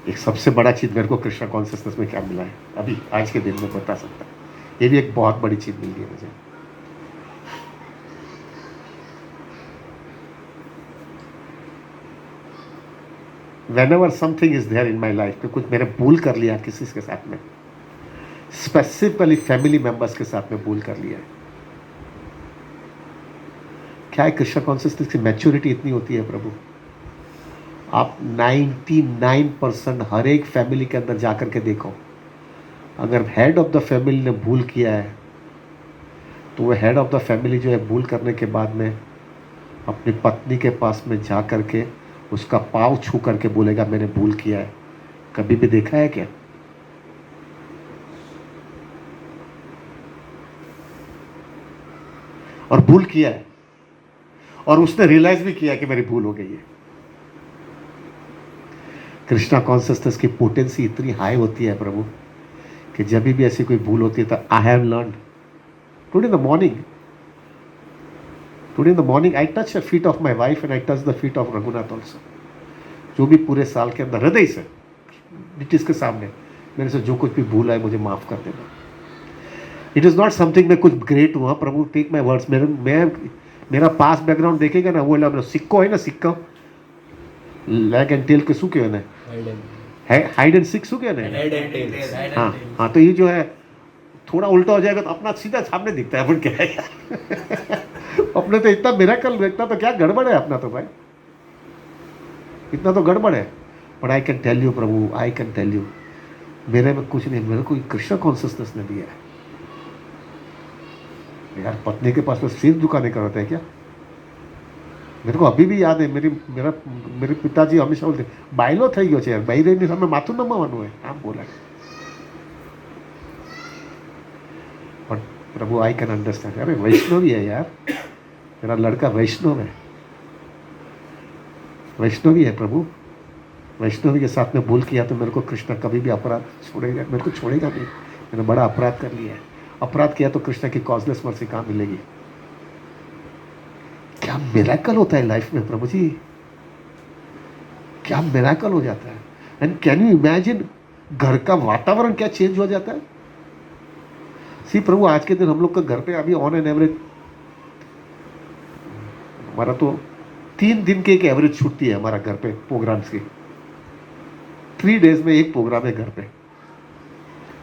एक सबसे बड़ा चीज मेरे को कृष्णा कॉन्शियसनेस में क्या मिला है अभी आज के दिन में बता सकता, ये भी एक बहुत बड़ी चीज मिल गई है मुझे। Whenever something is there in my life, कि कुछ मैंने भूल कर लिया किसी के साथ में, स्पेसिफिकली फैमिली मेंबर्स के साथ में भूल कर लिया है। क्या है कृष्णा कॉन्शियसनेस की मैच्योरिटी इतनी होती है प्रभु, आप 99% हर एक फैमिली के अंदर जाकर के देखो, अगर हेड ऑफ द फैमिली ने भूल किया है तो वो हेड ऑफ द फैमिली जो है भूल करने के बाद में अपनी पत्नी के पास में जा कर के उसका पाँव छू करके बोलेगा मैंने भूल किया है। कभी भी देखा है क्या? और भूल किया है, और उसने रियलाइज भी किया कि मेरी भूल हो गई है। कृष्णा कॉन्शियसनेस की पोटेंसी इतनी हाई होती है प्रभु कि जब भी ऐसी कोई भूल होती है तो I have learned today in the morning I touch the feet of my wife and I touch the feet of Raghunath also. जो भी पूरे साल के अंदर हृदय से ब्रिटिश के सामने मेरे से जो कुछ भी भूल है मुझे माफ कर देना। इट इज़ नॉट समथिंग मैं कुछ ग्रेट हुआ प्रभु, टेक माई वर्ड्स, मेरा पास बैकग्राउंड देखेगा ना, वो मेरा सिक्को है ना, सिक्का लेग एंड टेल के सूखे है ना, हाइड एंड सिक सूखे ना, हाँ हाँ, तो ये जो है थोड़ा उल्टा हो जाएगा तो अपना सीधा सामने दिखता है, अपन क्या है अपने तो इतना मिरेकल, इतना तो क्या गड़बड़ है अपना तो भाई, इतना तो गड़बड़ है। But I can tell you प्रभु, आई कैन टेल यू, मेरे में कुछ नहीं, मेरे को कृष्णा कॉन्शियसनेस ने दिया है। यार पत्नी के पास में सिर दुकाने का होता है क्या? मेरे को अभी भी याद है, मेरे पिताजी हमेशा बोलते बाइलो થઈ ગયો છે यार, બૈરાની સામે માથું નમાવાનું હોય, આમ બોલાય। પણ प्रभु आई कैन अंडरस्टैंड। अरे वैष्णव ही है यार, मेरा लड़का वैष्णव है, वैष्णवी है प्रभु। वैष्णवी के साथ में भूल किया तो मेरे को कृष्ण कभी भी अपराध छोड़ेगा, मेरे को छोड़ेगा नहीं। मैंने बड़ा अपराध कर लिया है, अपराध किया तो कृष्ण की कॉजलेस मर्सी कहाँ मिलेगी। क्या मिरेकल होता है लाइफ में प्रभु जी, क्या मिरेकल हो जाता है। एंड कैन यू इमेजिन घर का वातावरण क्या चेंज हो जाता है। सी प्रभु आज के दिन हम लोग का घर पे अभी ऑन एन एवरेज हमारा तो 3 दिन की एक एवरेज छुट्टी है हमारा घर पे प्रोग्राम्स की। 3 डेज में एक प्रोग्राम है घर पे।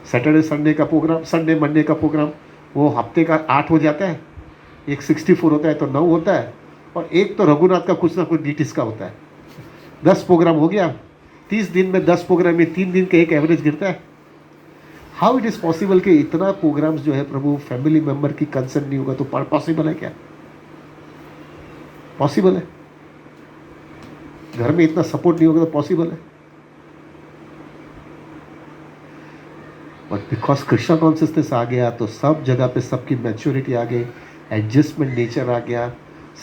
सैटरडे संडे का प्रोग्राम, संडे मंडे का प्रोग्राम, वो हफ्ते का 8 हो जाता है, एक 64 होता है तो 9 होता है, और एक तो रघुनाथ का कुछ ना कुछ डीटीस का होता है। 10 प्रोग्राम हो गया। 30 दिन में 10 प्रोग्राम में 3 दिन का एक एवरेज गिरता है। हाउ इट इज़ पॉसिबल कि इतना प्रोग्राम्स जो है प्रभु फैमिली मेंबर की कंसर्न नहीं होगा तो पॉसिबल है क्या? पॉसिबल है। घर में इतना सपोर्ट नहीं होगा तो पॉसिबल है। बट बिकॉज कृष्णा कॉन्सियसनेस आ गया तो सब जगह पे सबकी मैच्योरिटी आ गई, एडजस्टमेंट नेचर आ गया,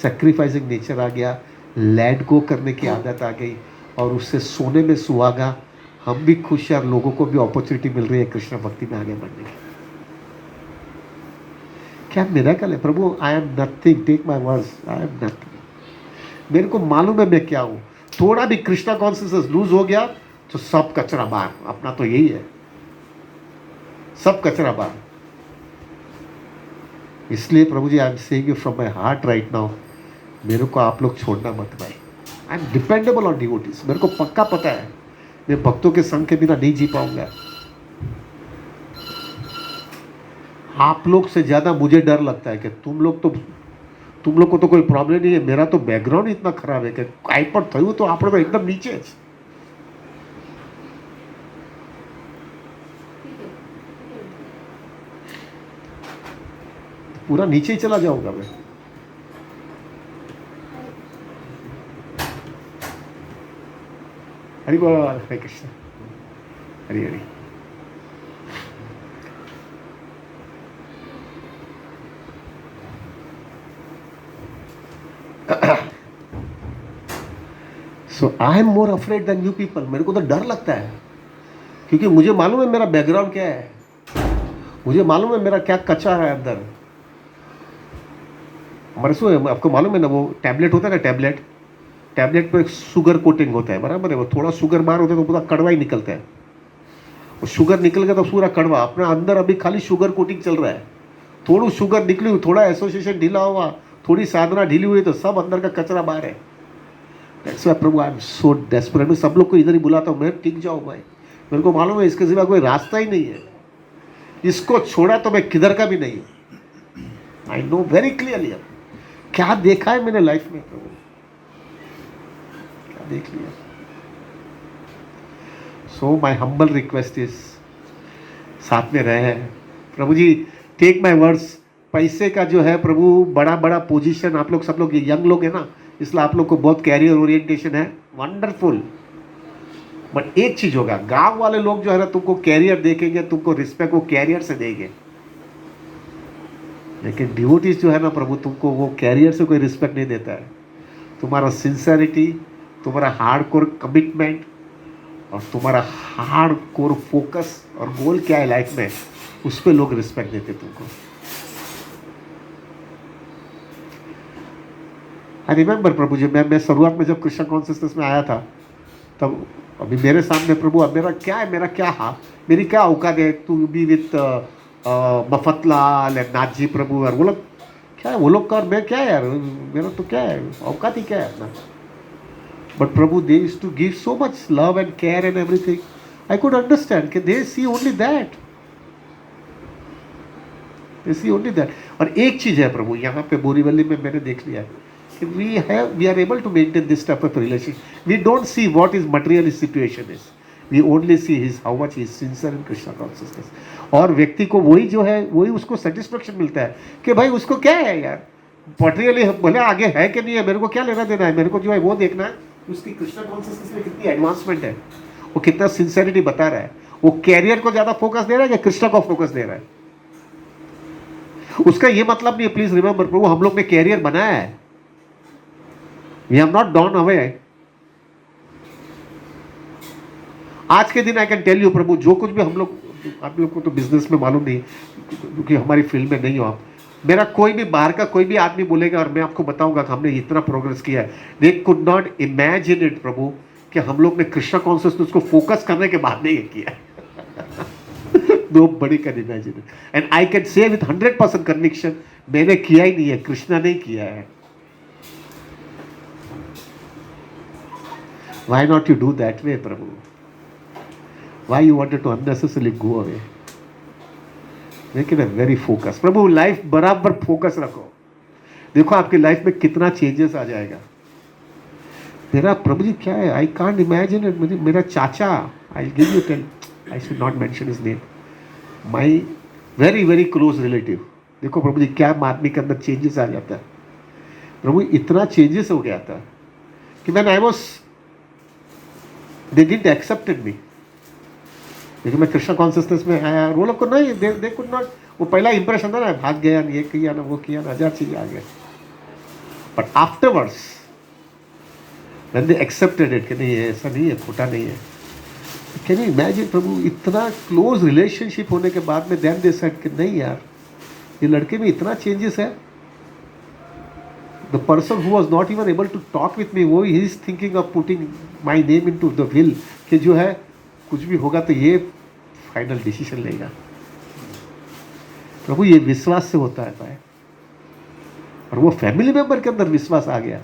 सेक्रीफाइसिंग नेचर आ गया, लेट गो करने की आदत आ गई, और उससे सोने में सुहागा। हम भी खुश हैं और लोगों को भी अपॉर्चुनिटी मिल रही है कृष्ण भक्ति में आगे बढ़ने की। क्या मिरेकल है Prabhu. I am nothing, take my words, I am nothing. मेरे को मालूम है मैं क्या हूँ। थोड़ा भी कृष्णा कॉन्सियसनेस लूज हो गया तो सब कचरा बाहर। अपना तो यही है, सब कचरा बाहर। इसलिए प्रभु जी I am saying you from my heart right now, मेरे को आप लोग छोड़ना मत भाई। I am dependable on devotees. मेरे को पक्का पता है मैं भक्तों के संग के बिना नहीं जी पाऊंगा। आप लोग से ज़्यादा मुझे डर लगता है कि तुम लोग को तो कोई प्रॉब्लम नहीं है। मेरा तो बैकग्राउंड इतना खराब है कि काई पर थયું तो આપણે તો एकदम नीचे જ, पूरा नीचे ही चला जाऊंगा मैं। हरि बोल, Hare Krishna, Hari Hari. So I am more afraid than you people. मेरे को तो डर लगता है क्योंकि मुझे मालूम है मेरा बैकग्राउंड क्या है, मुझे मालूम है मेरा क्या कच्चा है अंदर। हमारे शो है, आपको मालूम है ना वो टैबलेट होता है ना, टैबलेट पे शुगर कोटिंग होता है, बराबर है। वो थोड़ा शुगर बाहर होता है तो पूरा कड़वा ही निकलता है। वो शुगर निकल गया तो पूरा कड़वा, अपना अंदर अभी खाली शुगर कोटिंग चल रहा है। थोड़ी शुगर निकली हुई, थोड़ा एसोसिएशन ढीला हुआ, थोड़ी साधना ढीली हुई तो सब अंदर का कचरा बाहर है। That's why Prabhu I am so desperate. मैं सब लोग को इधर ही बुलाता हूँ, मैं टिक जाऊँ भाई। मेरे को मालूम है इसके सिवा कोई रास्ता ही नहीं है। इसको छोड़ा तो मैं किधर का भी नहीं हूँ। आई नो वेरी क्लियरली क्या देखा है मैंने लाइफ में प्रभु, क्या देख लिया। सो माई हम्बल रिक्वेस्ट इज साथ में रहे प्रभु जी, टेक माई वर्ड्स। पैसे का जो है प्रभु बड़ा बड़ा पोजीशन, आप लोग सब लोग यंग लोग हैं ना, इसलिए आप लोग को बहुत कैरियर ओरिएंटेशन है, वंडरफुल। बट एक चीज होगा, गांव वाले लोग जो है ना तुमको कैरियर देखेंगे, तुमको रिस्पेक्ट वो कैरियर से देंगे। लेकिन डिवोटीज जो है ना प्रभु, तुमको वो कैरियर से कोई रिस्पेक्ट नहीं देता है। तुम्हारा सिंसेरिटी, तुम्हारा हार्ड कोर कमिटमेंट और तुम्हारा हार्ड कोर फोकस और गोल क्या है लाइफ में, उस पर लोग रिस्पेक्ट देते तुमको। आई रिमेंबर प्रभु जी, मैं शुरुआत में जब कृष्ण कॉन्सियसनेस में आया था तब अभी मेरे सामने प्रभु, अब मेरा क्या है, मेरा क्या मेरी क्या औकात है to be with Mafatlal and Nath ji Prabhu, और वो लोग क्या है, वो लोग का और मैं क्या है यार, मेरा तो क्या है, औकात ही क्या है अपना। But Prabhu they used to give so much love and care and everything. I could understand कि they see only that, they see only that. और एक चीज़ है प्रभु, यहाँ पे बोरीवली में मैंने देख लिया है कि we are able to maintain this type of relationship. We don't see what his material situation is. We only see his how much he is sincere in Krishna consciousness. और व्यक्ति को वही जो है वही उसको सेटिस्फेक्शन मिलता है कि भाई उसको क्या है यार, मटेरियली भले आगे है कि नहीं है, मेरे को क्या लेना देना है, मेरे को जो है वो देखना है उसकी कृष्णा कॉन्शियसनेस में कितनी एडवांसमेंट है, वो कितना सिंसेरिटी बता रहा है, वो कैरियर को ज़्यादा फोकस दे रहा है कि कृष्णा को फोकस दे रहा है। उसका ये मतलब नहीं है, प्लीज रिमेंबर प्रभु, हम लोग ने कैरियर बनाया है, we have not gone away. आज के दिन आई कैन टेल यू प्रभु, जो कुछ भी हम लोग, आप लोग को तो बिजनेस में मालूम नहीं क्योंकि हमारी फील्ड में नहीं हो आप, मेरा कोई भी बाहर का कोई भी आदमी बोलेगा और मैं आपको बताऊंगा कि हमने इतना प्रोग्रेस किया है, they could not imagine it Prabhu कि हम लोग ने कृष्णा कॉन्शियसनेस को फोकस करने के बाद नहीं किया। Nobody can imagine it. And I can say with 100% conviction, मैंने किया ही नहीं है, कृष्णा ने किया है। Why not you do that way, Prabhu? Why you wanted to unnecessarily go away? Make it a very focus. Prabhu life बराबर focus रखो, देखो आपकी लाइफ में कितना चेंजेस आ जाएगा। मेरा प्रभु जी क्या है, आई कांट इमेजिन इट। मेरा चाचा, I give you tell, I should not mention his name, my very very close relative, देखो प्रभु जी क्या आदमी के अंदर चेंजेस आ जाता है। प्रभु इतना चेंजेस हो गया था कि man I was, they didn't accepted मी, लेकिन मैं कृष्णा कॉन्शियसनेस में आया, वो लोग को नहीं, दे कुड नॉट, वो पहला इंप्रेशन था ना, भाग गया, ये किया ना, वो किया ना, 1000 चीजें आ गए। But afterwards when they accepted it कि नहीं ऐसा नहीं है, खोटा नहीं है। कैन यू इमेजिन प्रभु, इतना क्लोज रिलेशनशिप होने के बाद में देन दे सेड कि नहीं यार, ये लड़के में इतना चेंजेस है। The person who was not even able to talk with me, वो ही is thinking of putting my name into the will, कि जो है कुछ भी होगा तो ये फाइनल डिसीजन लेगा। प्रभु ये विश्वास से होता है पाए, और वो फैमिली मेंबर के अंदर विश्वास आ गया।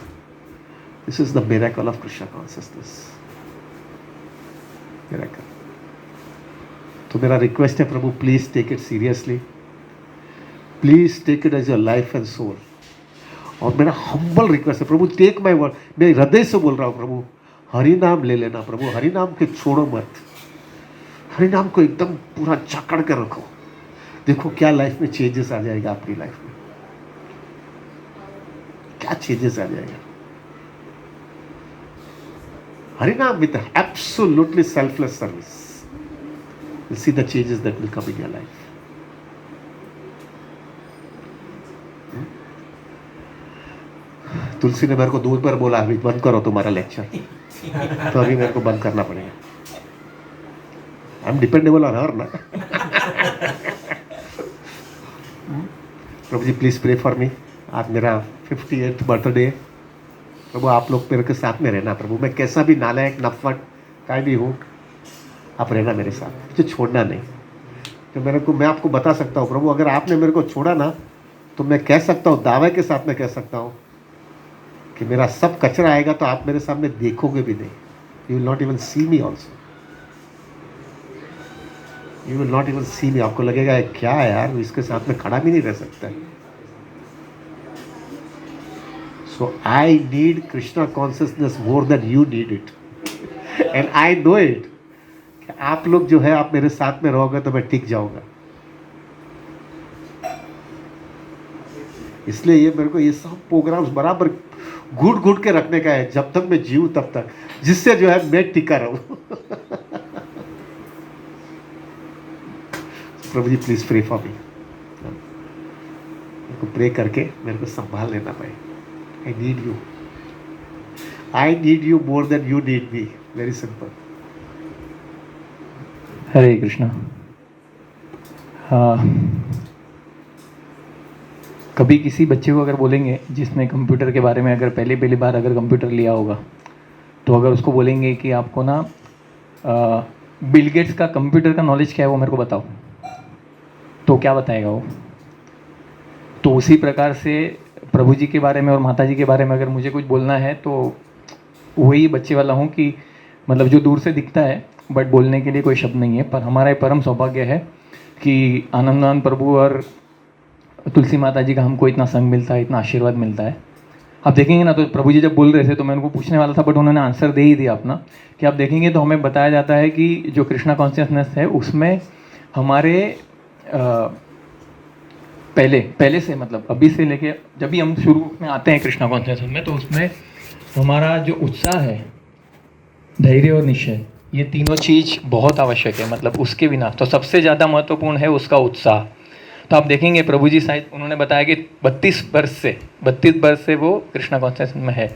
This is the miracle of Krishna consciousness. Miracle. तो मेरा रिक्वेस्ट है Prabhu, please take it seriously, please take it as your life and soul. और मेरा हम्बल रिक्वेस्ट है प्रभु, टेक माय वर्ड, मैं हृदय से बोल रहा हूँ प्रभु, हरि नाम ले लेना प्रभु, हरि नाम के छोड़ो मत, हरि नाम को एकदम पूरा जकड़ कर रखो। देखो क्या लाइफ में चेंजेस आ जाएगा, आपकी लाइफ में क्या चेंजेस आ जाएगा। Harinam with absolutely selfless service, you'll see the changes that will come in your life. तुलसी ने मेरे को 2 बार बोला, अभी बंद करो तुम्हारा लेक्चर, तो अभी मेरे को बंद करना पड़ेगा। आई एम डिपेंडेबल ऑन हर ना। प्रभु जी प्लीज प्रे फॉर मी, आज मेरा 58th बर्थडे है प्रभु, आप लोग मेरे के साथ में रहना प्रभु, मैं कैसा भी नालायक नफट काय भी हूँ, आप रहना मेरे साथ, मुझे छोड़ना नहीं। तो मैं आपको बता सकता हूँ प्रभु, अगर आपने मेरे को छोड़ा ना, तो मैं कह सकता हूँ, दावे के साथ मैं कह सकता हूँ कि मेरा सब कचरा आएगा तो आप मेरे सामने देखोगे भी नहीं, you will not even see me also, you will not even see me. आपको लगेगा क्या है यार, इसके साथ में खड़ा भी नहीं रह सकता। So I need Krishna consciousness more than you need it, and I know it कि आप लोग जो है, आप मेरे साथ में रहोगे तो मैं टिक जाऊंगा। इसलिए ये मेरे को ये सब प्रोग्राम्स बराबर घुट घुट के रखने का है, जब तक मैं जीऊँ तब तक, जिससे जो है मैं टिका रहूं। प्रभु जी प्लीज प्रे फॉर मी, मेरे को प्रे करके मेरे को संभाल लेना पाए। I need you. I need you more than you need me. Very simple. हरे कृष्णा। कभी किसी बच्चे को अगर बोलेंगे जिसने कंप्यूटर के बारे में अगर पहली बार अगर कंप्यूटर लिया होगा, तो अगर उसको बोलेंगे कि आपको ना बिल गेट्स का कंप्यूटर का नॉलेज क्या है वो मेरे को बताओ, तो क्या बताएगा वो? तो उसी प्रकार से प्रभु जी के बारे में और माता जी के बारे में अगर मुझे कुछ बोलना है, तो वही बच्चे वाला हूँ कि मतलब जो दूर से दिखता है बट बोलने के लिए कोई शब्द नहीं है। पर हमारा परम सौभाग्य है कि आनंदान प्रभु और तुलसी माता जी का हमको इतना संग मिलता है, इतना आशीर्वाद मिलता है। आप देखेंगे ना, तो प्रभु जी जब बोल रहे थे तो मैं उनको पूछने वाला था, बट उन्होंने आंसर दे ही दिया अपना, कि आप देखेंगे तो हमें बताया जाता है कि जो कृष्णा कॉन्शियसनेस है उसमें हमारे पहले से, मतलब अभी से लेके जब भी हम शुरू में आते हैं कृष्णा कॉन्शियसनेस में, तो उसमें हमारा जो उत्साह है, धैर्य और निश्चय, ये तीनों चीज़ बहुत आवश्यक है। मतलब उसके बिना तो सबसे ज़्यादा महत्वपूर्ण है उसका उत्साह। तो आप देखेंगे प्रभु जी शायद उन्होंने बताया कि 32 वर्ष से वो कृष्णा कॉन्शियसनेस में है।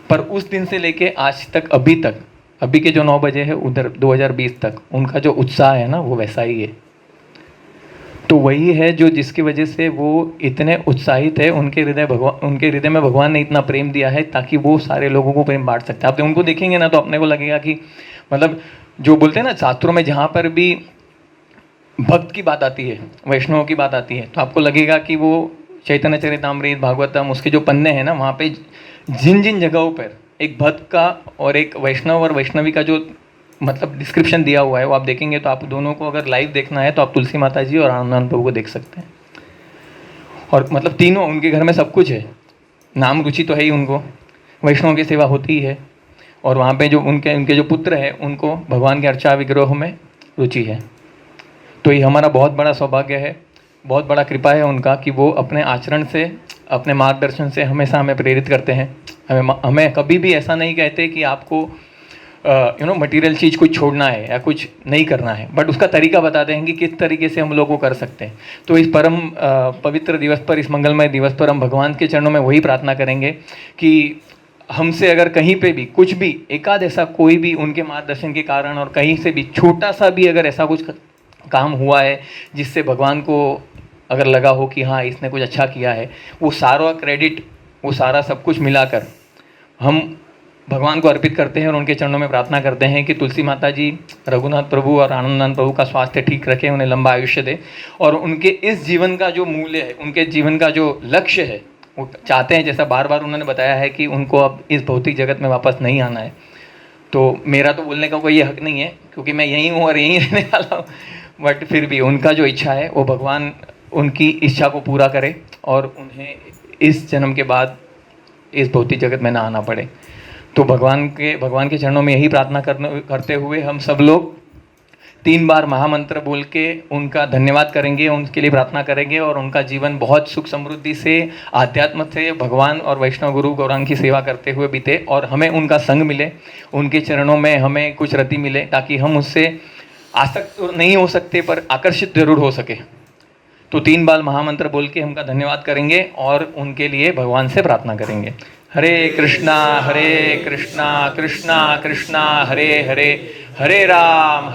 पर उस दिन से लेके आज तक, अभी के जो 9 बजे है उधर 2020 तक उनका जो उत्साह है ना वो वैसा ही है। तो वही है जो जिसकी वजह से वो इतने उत्साहित है, उनके हृदय में भगवान ने इतना प्रेम दिया है ताकि वो सारे लोगों को प्रेम बांट सकते हैं। आप उनको देखेंगे ना तो अपने को लगेगा कि मतलब जो बोलते हैं ना शास्त्रों में जहाँ पर भी भक्त की बात आती है, वैष्णव की बात आती है, तो आपको लगेगा कि वो चैतन्य चरितामृत, भागवतम, उसके जो पन्ने हैं ना वहाँ पे जिन जिन जगहों पर एक भक्त का और एक वैष्णव और वैष्णवी का जो मतलब डिस्क्रिप्शन दिया हुआ है वो आप देखेंगे तो आप दोनों को अगर लाइव देखना है तो आप तुलसी माता जी और आनंद प्रभु को देख सकते हैं। और मतलब तीनों उनके घर में सब कुछ है, नाम रुचि तो है ही उनको, वैष्णव की सेवा होती ही है, और वहाँ पे जो उनके जो पुत्र है उनको भगवान के अर्चा विग्रहों में रुचि है। तो ये हमारा बहुत बड़ा सौभाग्य है, बहुत बड़ा कृपा है उनका कि वो अपने आचरण से, अपने मार्गदर्शन से हमेशा हमें प्रेरित करते हैं। हमें कभी भी ऐसा नहीं कहते कि आपको मटेरियल चीज़ कुछ छोड़ना है या कुछ नहीं करना है, बट उसका तरीका बताते हैं कि किस तरीके से हम लोगों को कर सकते हैं। तो इस परम पवित्र दिवस पर, इस मंगलमय दिवस पर हम भगवान के चरणों में वही प्रार्थना करेंगे कि हमसे अगर कहीं पे भी कुछ भी एकाध ऐसा कोई भी उनके मार्गदर्शन के कारण और कहीं से भी छोटा सा भी अगर ऐसा कुछ काम हुआ है जिससे भगवान को अगर लगा हो कि हाँ इसने कुछ अच्छा किया है, वो सारा क्रेडिट, वो सारा सब कुछ मिलाकर हम भगवान को अर्पित करते हैं और उनके चरणों में प्रार्थना करते हैं कि तुलसी माता जी रघुनाथ प्रभु और आनंदनाथ प्रभु का स्वास्थ्य ठीक रखें, उन्हें लंबा आयुष्य दे, और उनके इस जीवन का जो मूल्य है, उनके जीवन का जो लक्ष्य है, वो चाहते हैं, जैसा बार बार उन्होंने बताया है कि उनको अब इस भौतिक जगत में वापस नहीं आना है। तो मेरा तो बोलने का कोई ये हक नहीं है क्योंकि मैं यहीं हूँ और यहीं रहने वाला हूँ, बट फिर भी उनका जो इच्छा है वो भगवान उनकी इच्छा को पूरा करे और उन्हें इस जन्म के बाद इस भौतिक जगत में ना आना पड़े। तो भगवान के चरणों में यही प्रार्थना करते हुए हम सब लोग 3 बार महामंत्र बोल के उनका धन्यवाद करेंगे, उनके लिए प्रार्थना करेंगे और उनका जीवन बहुत सुख समृद्धि से, आध्यात्म से, भगवान और वैष्णव गुरु गौरांग की सेवा करते हुए बीते और हमें उनका संग मिले, उनके चरणों में हमें कुछ रति मिले ताकि हम उससे आसक्त नहीं हो सकते पर आकर्षित जरूर हो सके। तो 3 बार महामंत्र बोल के उनका धन्यवाद करेंगे और उनके लिए भगवान से प्रार्थना करेंगे। हरे कृष्णा कृष्णा कृष्णा हरे हरे, हरे राम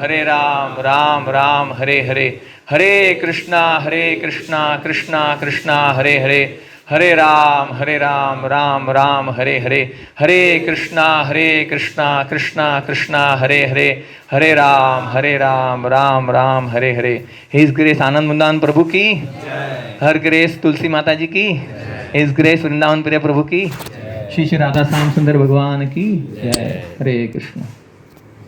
राम राम हरे हरे, हरे कृष्णा कृष्णा कृष्णा हरे हरे, हरे राम राम राम हरे हरे, हरे कृष्णा कृष्णा कृष्णा हरे हरे, हरे राम राम राम हरे हरे। हिज ग्रेस आनंद मुंदान प्रभु की, हर ग्रेस तुलसी माता जी की, हिज ग्रेस वृंदावन प्रिय प्रभु की, श्री श्री राधा श्याम सुंदर भगवान की जय। हरे कृष्ण।